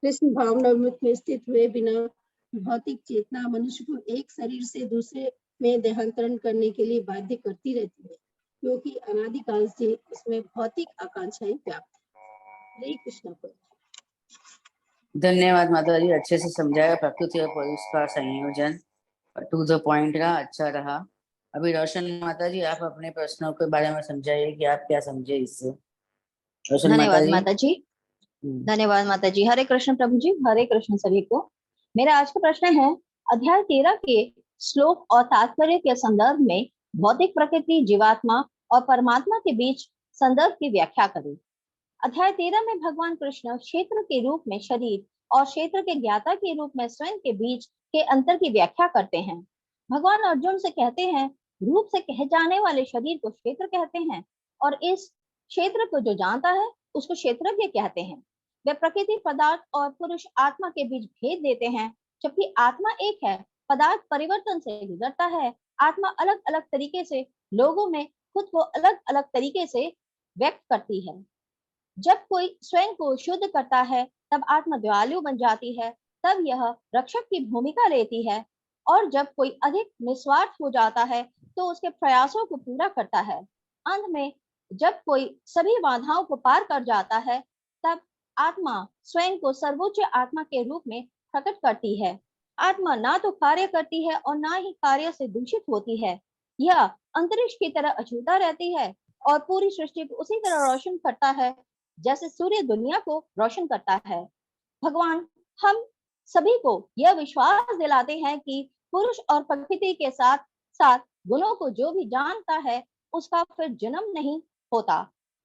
कृष्ण भावनामृत में स्थित हुए बिना भौतिक चेतना मनुष्य को एक शरीर से दूसरे में देहांतरण करने के लिए बाध्य करती रहती है, क्योंकि अनादिकाल से उसमें भौतिक आकांक्षाएं व्याप्त है। हरे कृष्ण। धन्यवाद माता जी, अच्छे से समझाया। प्रकृति और पुरुष का संयोजन टू द पॉइंट रहा, अच्छा रहा। अभी रोशन माता जी, आप अपने प्रश्नों के बारे में समझाइए कि आप क्या समझे इससे। रोशन धन्यवाद माता जी। हम्म। धन्यवाद माता जी। हरे कृष्ण प्रभु जी, हरे कृष्ण सभी को। मेरा आज का प्रश्न है, अध्याय 13 के श्लोक और तात्पर्य के संदर्भ में भौतिक प्रकृति, जीवात्मा और परमात्मा के बीच संदर्भ की व्याख्या करें। अध्याय 13 में भगवान कृष्ण क्षेत्र के रूप में शरीर और क्षेत्र के ज्ञाता के रूप में स्वयं के बीच के अंतर की व्याख्या करते हैं। भगवान अर्जुन से कहते हैं, रूप से कहे जाने वाले शरीर को क्षेत्र कहते हैं और इस क्षेत्र को जो जानता है उसको क्षेत्रज्ञ कहते हैं। वे प्रकृति, पदार्थ और पुरुष आत्मा के बीच भेद देते हैं। जबकि आत्मा एक है, पदार्थ परिवर्तन से गुजरता है। आत्मा अलग अलग तरीके से लोगों में खुद को अलग अलग तरीके से व्यक्त करती है। जब कोई स्वयं को शुद्ध करता है तब आत्मा दयालु बन जाती है, तब यह रक्षक की भूमिका लेती है। और जब कोई अधिक निस्वार्थ हो जाता है तो उसके प्रयासों को पूरा करता है। अंत में जब कोई सभी बाधाओं को पार कर जाता है तब आत्मा स्वयं को सर्वोच्च आत्मा के रूप में प्रकट करती है। आत्मा ना तो कार्य करती है और ना ही कार्य से दूषित होती है। यह अंतरिक्ष की तरह अछूता रहती है और पूरी सृष्टि को उसी तरह रोशन करता है जैसे सूर्य दुनिया को रोशन करता है। भगवान हम सभी को यह विश्वास दिलाते हैं कि पुरुष और प्रकृति के साथ साथ गुणों को जो भी जानता है उसका फिर जन्म नहीं होता।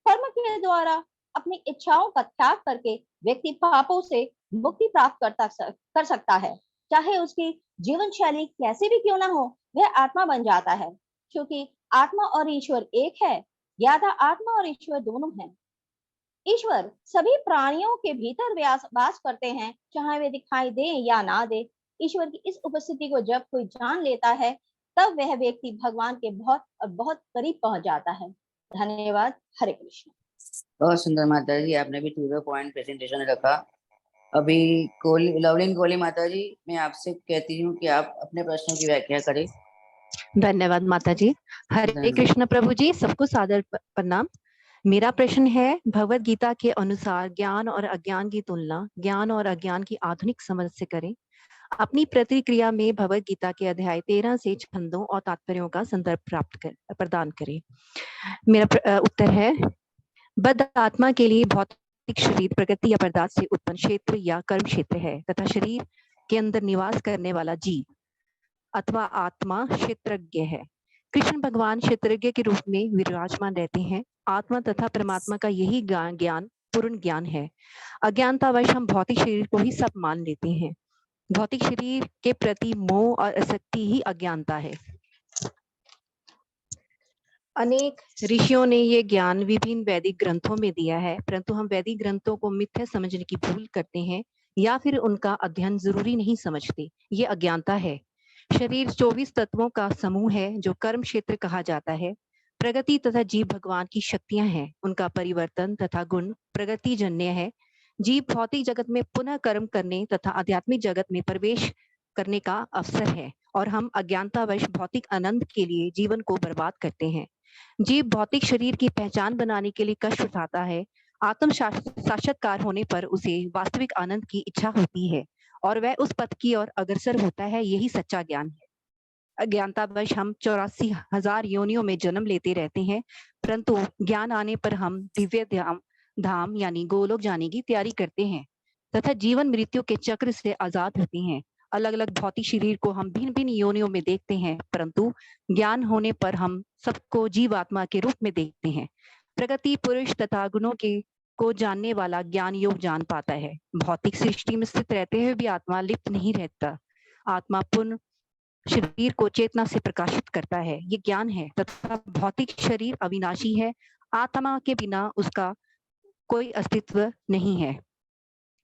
कर्म के द्वारा अपनी इच्छाओं का त्याग करके व्यक्ति पापों से मुक्ति प्राप्त कर सकता है। चाहे उसकी जीवन शैली कैसी भी क्यों ना हो, वह आत्मा बन जाता है, क्योंकि आत्मा और ईश्वर एक है। ज्ञाता आत्मा और ईश्वर दोनों हैं। ईश्वर सभी प्राणियों के भीतर वास करते हैं, चाहे वे दिखाई दे या ना दे। ईश्वर की इस उपस्थिति को जब कोई जान लेता है तब वह व्यक्ति भगवान के बहुत और बहुत करीब पहुंच जाता है। धन्यवाद। हरे कृष्ण। बहुत सुंदर माता जी, आपने भी टू द पॉइंट प्रेजेंटेशन रखा। अभी लवलिन कोहली माता जी, मैं आपसे कहती हूँ कि आप अपने प्रश्नों की व्याख्या करें। धन्यवाद माता जी। हरे कृष्ण प्रभु जी, सबको सादर प्रणाम। मेरा प्रश्न है, भगवत गीता के अनुसार ज्ञान और अज्ञान की तुलना ज्ञान और अज्ञान की आधुनिक समझ से करें। अपनी प्रतिक्रिया में भगवत गीता के अध्याय 13 से छंदों और तात्पर्यों का संदर्भ प्रदान करें। मेरा उत्तर है, बद्ध आत्मा के लिए भौतिक शरीर प्रकृति या पदार्थ से उत्पन्न क्षेत्र या कर्म क्षेत्र है तथा शरीर के अंदर निवास करने वाला जीव अथवा आत्मा क्षेत्रज्ञ है। कृष्ण भगवान क्षेत्रज्ञ के रूप में विराजमान रहते हैं। आत्मा तथा परमात्मा का यही ज्ञान पूर्ण ज्ञान है। अज्ञानतावश हम भौतिक शरीर को ही सब मान लेते हैं। भौतिक शरीर के प्रति मोह और आसक्ति ही अज्ञानता है। अनेक ऋषियों ने ये ज्ञान विभिन्न वैदिक ग्रंथों में दिया है, परंतु हम वैदिक ग्रंथों को मिथ्या समझने की भूल करते हैं या फिर उनका अध्ययन जरूरी नहीं समझते। ये अज्ञानता है। शरीर 24 तत्वों का समूह है जो कर्म क्षेत्र कहा जाता है। प्रगति तथा जीव भगवान की शक्तियां हैं। उनका परिवर्तन तथा गुण प्रगति जन्य है। जीव भौतिक जगत में पुनः कर्म करने तथा आध्यात्मिक जगत में प्रवेश करने का अवसर है और हम अज्ञानतावश भौतिक आनंद के लिए जीवन को बर्बाद करते हैं। जीव भौतिक शरीर की पहचान बनाने के लिए कष्ट उठाता है। आत्म साक्षात्कार होने पर उसे वास्तविक आनंद की इच्छा होती है और वह उस पथ की ओर अग्रसर होता है। यही सच्चा ज्ञान है। अज्ञानतावश हम 84,000 योनियों में जन्म लेते रहते हैं, परंतु ज्ञान आने पर हम दिव्य धाम यानी गोलोक जाने की तैयारी करते हैं तथा जीवन मृत्यु के चक्र से आजाद होते हैं। अलग अलग भौतिक शरीर को हम भिन्न भिन्न योनियों में देखते हैं, परंतु ज्ञान होने पर हम सबको जीवात्मा के रूप में देखते हैं। प्रगति पुरुष तथा गुणों के को जानने वाला ज्ञान योग जान पाता है। भौतिक सृष्टि में स्थित रहते हुए भी आत्मा लिप्त नहीं रहता। आत्मा पुनः शरीर को चेतना से प्रकाशित करता है। ये ज्ञान है तथा भौतिक शरीर अविनाशी है। आत्मा के बिना उसका कोई अस्तित्व नहीं है।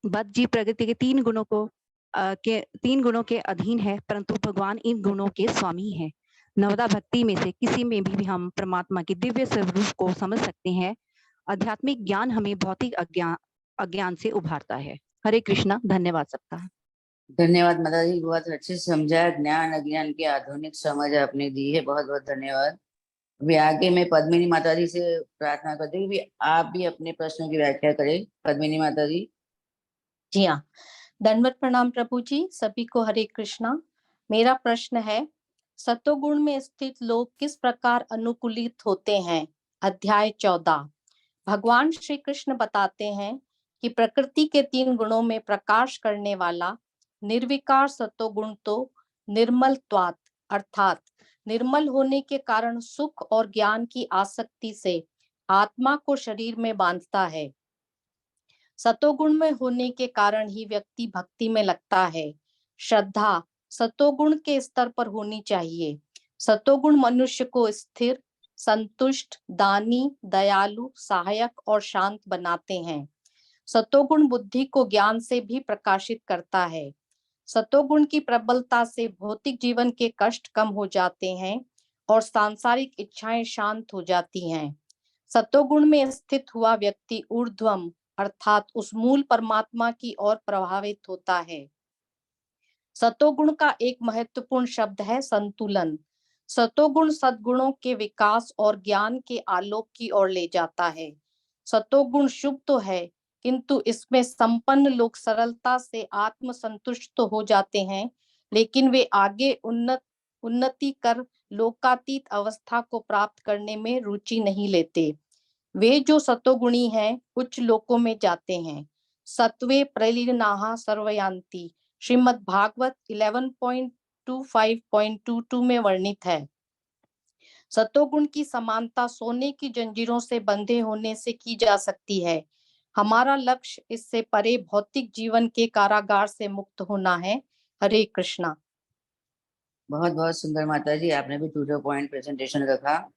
बद्ध जीव प्रगति के तीन गुणों के अधीन है, परंतु भगवान इन गुणों के स्वामी है। नवदा भक्ति में से किसी में भी हम परमात्मा के दिव्य स्वरूप को समझ सकते हैं। आध्यात्मिक ज्ञान हमें भौतिक अज्ञान से उभारता है। हरे कृष्णा। धन्यवाद सबका। धन्यवाद माता जी, बहुत अच्छे से समझाया। ज्ञान अज्ञान की आधुनिक समझ आपने दी है, बहुत बहुत धन्यवाद। अभी आगे मैं पद्मिनी माता जी से प्रार्थना करती हूँ, आप भी अपने प्रश्नों की व्याख्या करें। पद्मिनी माता जी। जी हाँ, दंडवत प्रणाम प्रभु जी, सभी को हरे कृष्णा। मेरा प्रश्न है, सतोगुण में स्थित लोग किस प्रकार अनुकूलित होते हैं? अध्याय 14। भगवान श्री कृष्ण बताते हैं कि प्रकृति के 3 गुणों में प्रकाश करने वाला निर्विकार सतोगुण तो निर्मलत्वात् अर्थात निर्मल होने के कारण सुख और ज्ञान की आसक्ति से आत्मा को शरीर में बांधता है। सतोगुण में होने के कारण ही व्यक्ति भक्ति में लगता है। श्रद्धा सतोगुण के स्तर पर होनी चाहिए। सतोगुण मनुष्य को स्थिर, संतुष्ट, दानी, दयालु, सहायक और शांत बनाते हैं। सतोगुण बुद्धि को ज्ञान से भी प्रकाशित करता है। सतोगुण की प्रबलता से भौतिक जीवन के कष्ट कम हो जाते हैं और सांसारिक इच्छाएं शांत हो जाती हैं। सतोगुण में स्थित हुआ व्यक्ति ऊर्ध्वम अर्थात उस मूल परमात्मा की ओर प्रभावित होता है। सतोगुण का एक महत्वपूर्ण शब्द है संतुलन। सतोगुण सद्गुणों के विकास और ज्ञान के आलोक की ओर ले जाता है। सतोगुण शुभ तो है, किंतु इसमें संपन्न लोग सरलता से आत्म संतुष्ट तो हो जाते हैं, लेकिन वे आगे उन्नति कर लोकातीत अवस्था को प्राप्त करने में रुचि नहीं लेते। वे जो सतोगुणी हैं उच्च लोकों में जाते हैं। सत्वे प्रलीनाः सर्वयान्ति श्रीमद् भागवत 11.25.22 में वर्णित है। सतोगुण की समानता सोने की जंजीरों से बंधे होने से की जा सकती है। हमारा लक्ष्य इससे परे भौतिक जीवन के कारागार से मुक्त होना है। हरे कृष्णा। बहुत बहुत सुंदर माता जी, आपने भी 2 पॉइंट प्रेजेंटेशन रखा।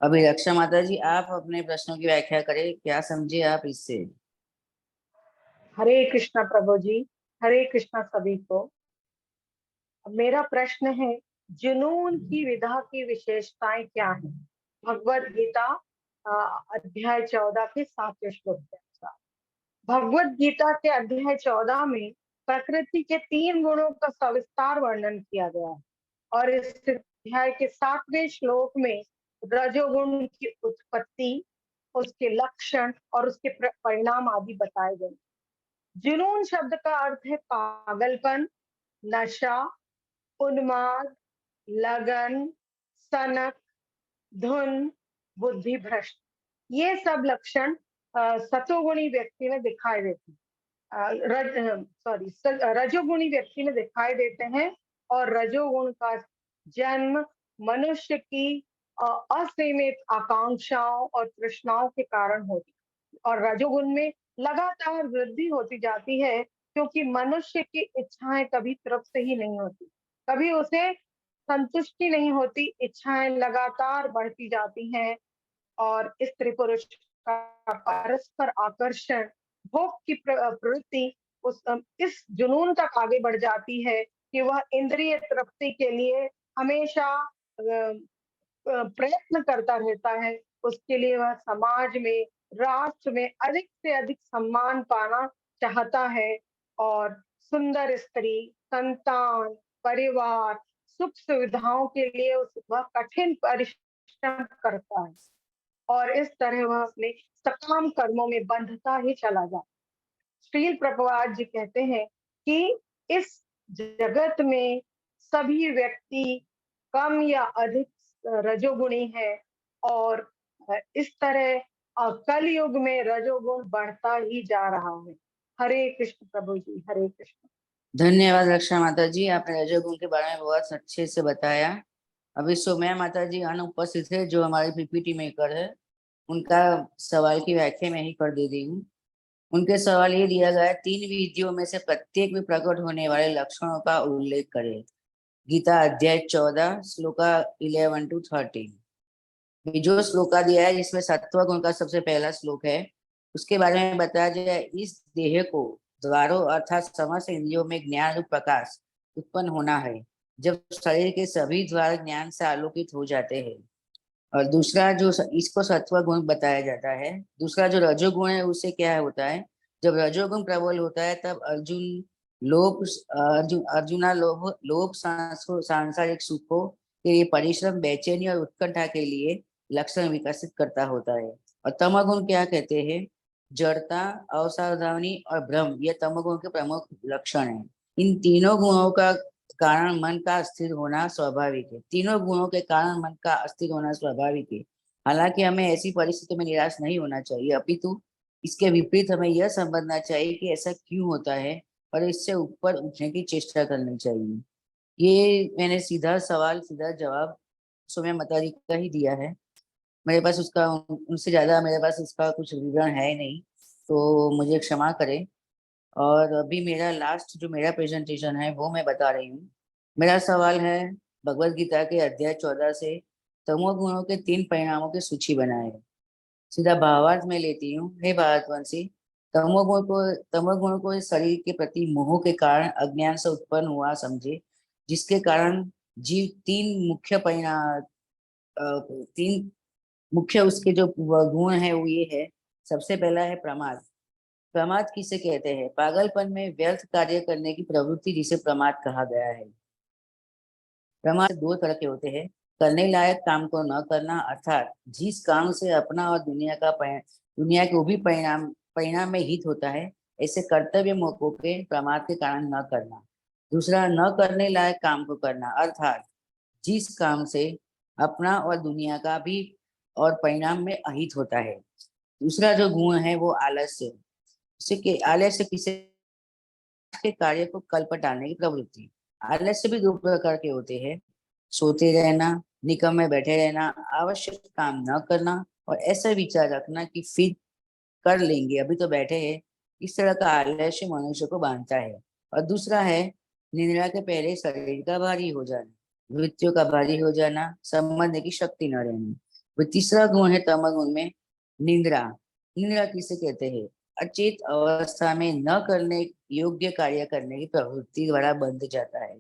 अभी रक्षा माता जी, आप अपने प्रश्नों की व्याख्या करें, क्या समझे आप इससे? हरे कृष्णा प्रभु जी, हरे कृष्णा सभी को। मेरा प्रश्न है, जुनून की विधा की विशेषताएं क्या हैं? भगवत गीता अध्याय 14 के 7वें श्लोक के अनुसार। भगवत गीता के अध्याय 14 में प्रकृति के 3 गुणों का सविस्तार वर्णन किया गया है और इस अध्याय के 7वें श्लोक में रजोगुण की उत्पत्ति, उसके लक्षण और उसके परिणाम आदि बताए गए। जुनून शब्द का अर्थ है पागलपन, नशा, उन्माद, लगन, सनक, धुन, बुद्धि भ्रष्ट। ये सब लक्षण सतोगुणी व्यक्ति में दिखाई देते हैं। रजोगुणी व्यक्ति में दिखाई देते हैं और रजोगुण का जन्म मनुष्य की असीमित आकांक्षाओं और तृष्णाओं के कारण होती है और रजोगुण में लगातार वृद्धि होती जाती है, क्योंकि मनुष्य की इच्छाएं कभी तृप्त ही नहीं होती, कभी उसे संतुष्टि नहीं होती, इच्छाएं लगातार बढ़ती जाती हैं और स्त्री पुरुष का परस्पर आकर्षण, भोग की प्रवृत्ति इस जुनून तक आगे बढ़ जाती है कि वह इंद्रिय तृप्ति के लिए हमेशा प्रयत्न करता रहता है। उसके लिए वह समाज में, राष्ट्र में अधिक से अधिक सम्मान पाना चाहता है और सुंदर स्त्री, संतान, परिवार, सुख सुविधाओं के लिए वह कठिन परिश्रम करता है और इस तरह वह अपने सकाम कर्मों में बंधता ही चला जाता है। श्रील प्रभुपाद जी कहते हैं कि इस जगत में सभी व्यक्ति कम या अधिक रजोगुणी है और इस तरह कलयुग में रजोगुण बढ़ता ही जा रहा है। हरे कृष्ण प्रभु जी, हरे कृष्ण। धन्यवाद रक्षा माता जी, आपने रजोगुण के बारे में बहुत अच्छे से बताया। अभी सोम्या माता जी अनुपस्थित है, जो हमारे पीपीटी मेकर है, उनका सवाल की व्याख्या मैं ही कर दे रही हूँ। उनके सवाल ये दिया गया है, 3 विधियों में से प्रत्येक में प्रकट होने वाले लक्षणों का उल्लेख करें। गीता अध्याय 14 श्लोका 11 to 13। जो श्लोका दिया है जिसमें सत्व गुण का सबसे पहला श्लोक है, उसके बारे में बताया जाए, इस देह को द्वारों अर्थात समस्त इंद्रियों में ज्ञान रूप प्रकाश उत्पन्न होना है, जब शरीर के सभी द्वार ज्ञान से आलोकित हो जाते हैं। और दूसरा जो इसको सत्व गुण बताया जाता है। दूसरा जो रजोगुण है, उससे क्या होता है, जब रजोगुण प्रबल होता है तब अर्जुना लोभ सांसारिक सुखों के लिए परिश्रम, बेचैनी और उत्कंठा के लिए लक्षण विकसित करता होता है। और तमोगुण क्या कहते हैं, जड़ता, असावधानी और भ्रम, ये तमोगुण के प्रमुख लक्षण हैं। इन तीनों गुणों का कारण मन का अस्थिर होना स्वाभाविक है। तीनों गुणों के कारण मन का अस्थिर होना स्वाभाविक है। हालांकि हमें ऐसी परिस्थिति में निराश नहीं होना चाहिए, अपितु इसके विपरीत हमें यह समझना चाहिए कि ऐसा क्यों होता है और इससे ऊपर उठने की चेष्टा करनी चाहिए। ये मैंने सीधा सवाल सीधा जवाब सोम्या माता जी का ही दिया है। मेरे पास उसका उनसे ज्यादा मेरे पास उसका कुछ विवरण है नहीं, तो मुझे क्षमा करें। और अभी मेरा लास्ट जो मेरा प्रेजेंटेशन है वो मैं बता रही हूँ। मेरा सवाल है, भगवत गीता के अध्याय 14 से तमोगुणों के 3 परिणामों की सूची बनाए। सीधा भावार्थ में लेती हूँ। हे भारतवंशी, तमोगुण को इस शरीर के प्रति मोह के कारण अज्ञान से उत्पन्न हुआ समझे, जिसके कारण जीव 3 मुख्य उसके जो गुण है वो ये है। सबसे पहला है प्रमाद। प्रमाद किसे कहते हैं, पागलपन में व्यर्थ कार्य करने की प्रवृत्ति, जिसे प्रमाद कहा गया है। प्रमाद 2 तरह के होते हैं, करने लायक काम को न करना, अर्थात जिस काम से अपना और दुनिया के वो भी परिणाम में हित होता है, ऐसे कर्तव्य मौकों के प्रमाद के कारण न करना। दूसरा, न करने लायक काम को करना, अर्थात जिस काम से अपना और दुनिया का भी और परिणाम में अहित होता है। दूसरा जो गुण है वो आलस्य। आलस्य किसे के कार्य को कल पर टालने की प्रवृत्ति। आलस्य भी 2 प्रकार के होते हैं, सोते रहना, निकम में बैठे रहना, आवश्यक काम न करना और ऐसा विचार रखना कि फिर कर लेंगे, अभी तो बैठे हैं। इस तरह का आलस्य मनुष्य को बांधता है। और दूसरा है निद्रा के पहले शरीर का भारी हो जाना, वृत्तियों का भारी हो जाना, समझने की शक्ति न रहनी। वो तीसरा गुण है तमोगुण में निद्रा। निद्रा किसे कहते हैं, अचेत अवस्था में न करने योग्य कार्य करने की प्रवृत्ति द्वारा बंध जाता है।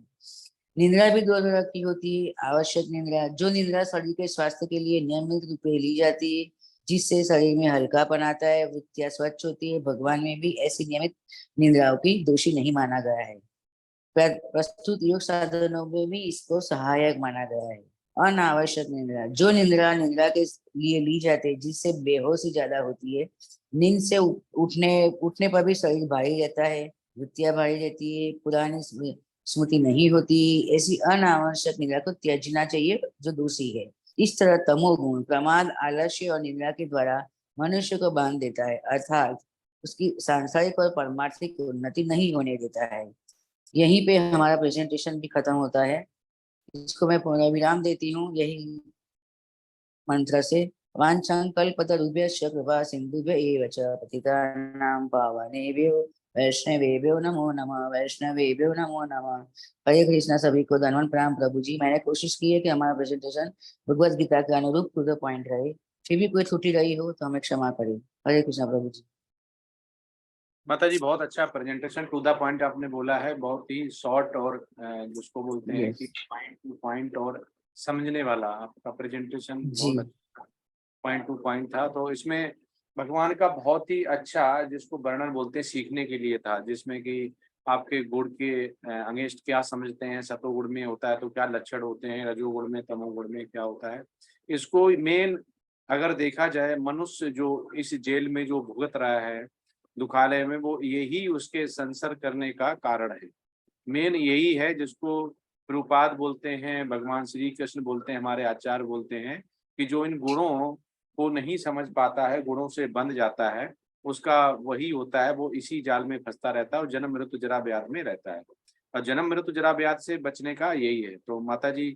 निद्रा भी 2 तरह की होती है, आवश्यक निद्रा, जो निद्रा शरीर के स्वास्थ्य के लिए नियमित रूप से ली जाती है, जिससे शरीर में हल्कापन आता है, वृत्तियां स्वच्छ होती है। भगवान में भी ऐसी नियमित निद्राओं की दोषी नहीं माना गया है। प्रस्तुत योग साधनों में भी इसको सहायक माना गया है। अनावश्यक निद्रा, जो निद्रा के लिए ली जाती है, जिससे बेहोशी ज्यादा होती है। नींद से उठने पर भी शरीर भारी रहता है, वृत्तियां भारी रहती है, पुरानी स्मृति नहीं होती। ऐसी अनावश्यक निद्रा को त्यागना चाहिए जो दोषी है। इस तरह तमोगुण प्रमाद, आलस्य और निद्रा के द्वारा मनुष्य को बांध देता है, अर्थात उसकी सांसारिक और पारमार्थिक उन्नति नहीं होने देता है। यहीं पे हमारा प्रेजेंटेशन भी खत्म होता है। इसको मैं पुनर्विराम देती हूँ यही मंत्र से। वाञ्छां कल्पतरुभ्यश्च कृपा सिन्धुभ्य एव च पतितानां पावनेभ्यो वैष्णवेभ्यो नमो नमः। वैष्णवेभ्यो नमो नमः। हरे कृष्णा। सभी को धन्यवाद प्रणाम प्रभु जी। मैंने कोशिश की है कि हमारा प्रेजेंटेशन भगवत गीता के अनुरूप टू द पॉइंट रहे, फिर भी कोई त्रुटि रही हो तो हमें क्षमा करें। हरे कृष्णा प्रभु जी। माता जी बहुत अच्छा प्रेजेंटेशन, टू द पॉइंट आपने बोला है, बहुत ही शॉर्ट और जिसको बोलते हैं कि पॉइंट टू पॉइंट और समझने वाला आपका प्रेजेंटेशन बहुत अच्छा पॉइंट टू पॉइंट था। तो इसमें भगवान का बहुत ही अच्छा जिसको वर्णन बोलते हैं सीखने के लिए था, जिसमें कि आपके गुण के अगेंस्ट क्या समझते हैं, सतोगुण में होता है तो क्या लक्षण होते हैं, रजोगुण में तमोगुण में क्या होता है। इसको मेन अगर देखा जाए, मनुष्य जो इस जेल में जो भुगत रहा है दुखालय में, वो यही उसके संसर्ग करने का कारण है। मेन यही है जिसको प्रभुपाद बोलते हैं, भगवान श्री कृष्ण बोलते हैं, हमारे आचार्य बोलते हैं कि जो इन गुणों को नहीं समझ पाता है, गुणों से बंध जाता है, उसका वही होता है, वो इसी जाल में फंसता रहता है और जन्म मृत्यु जरा व्याध में रहता है। और जन्म मृत्यु जरा व्याध से बचने का यही है। तो माता जी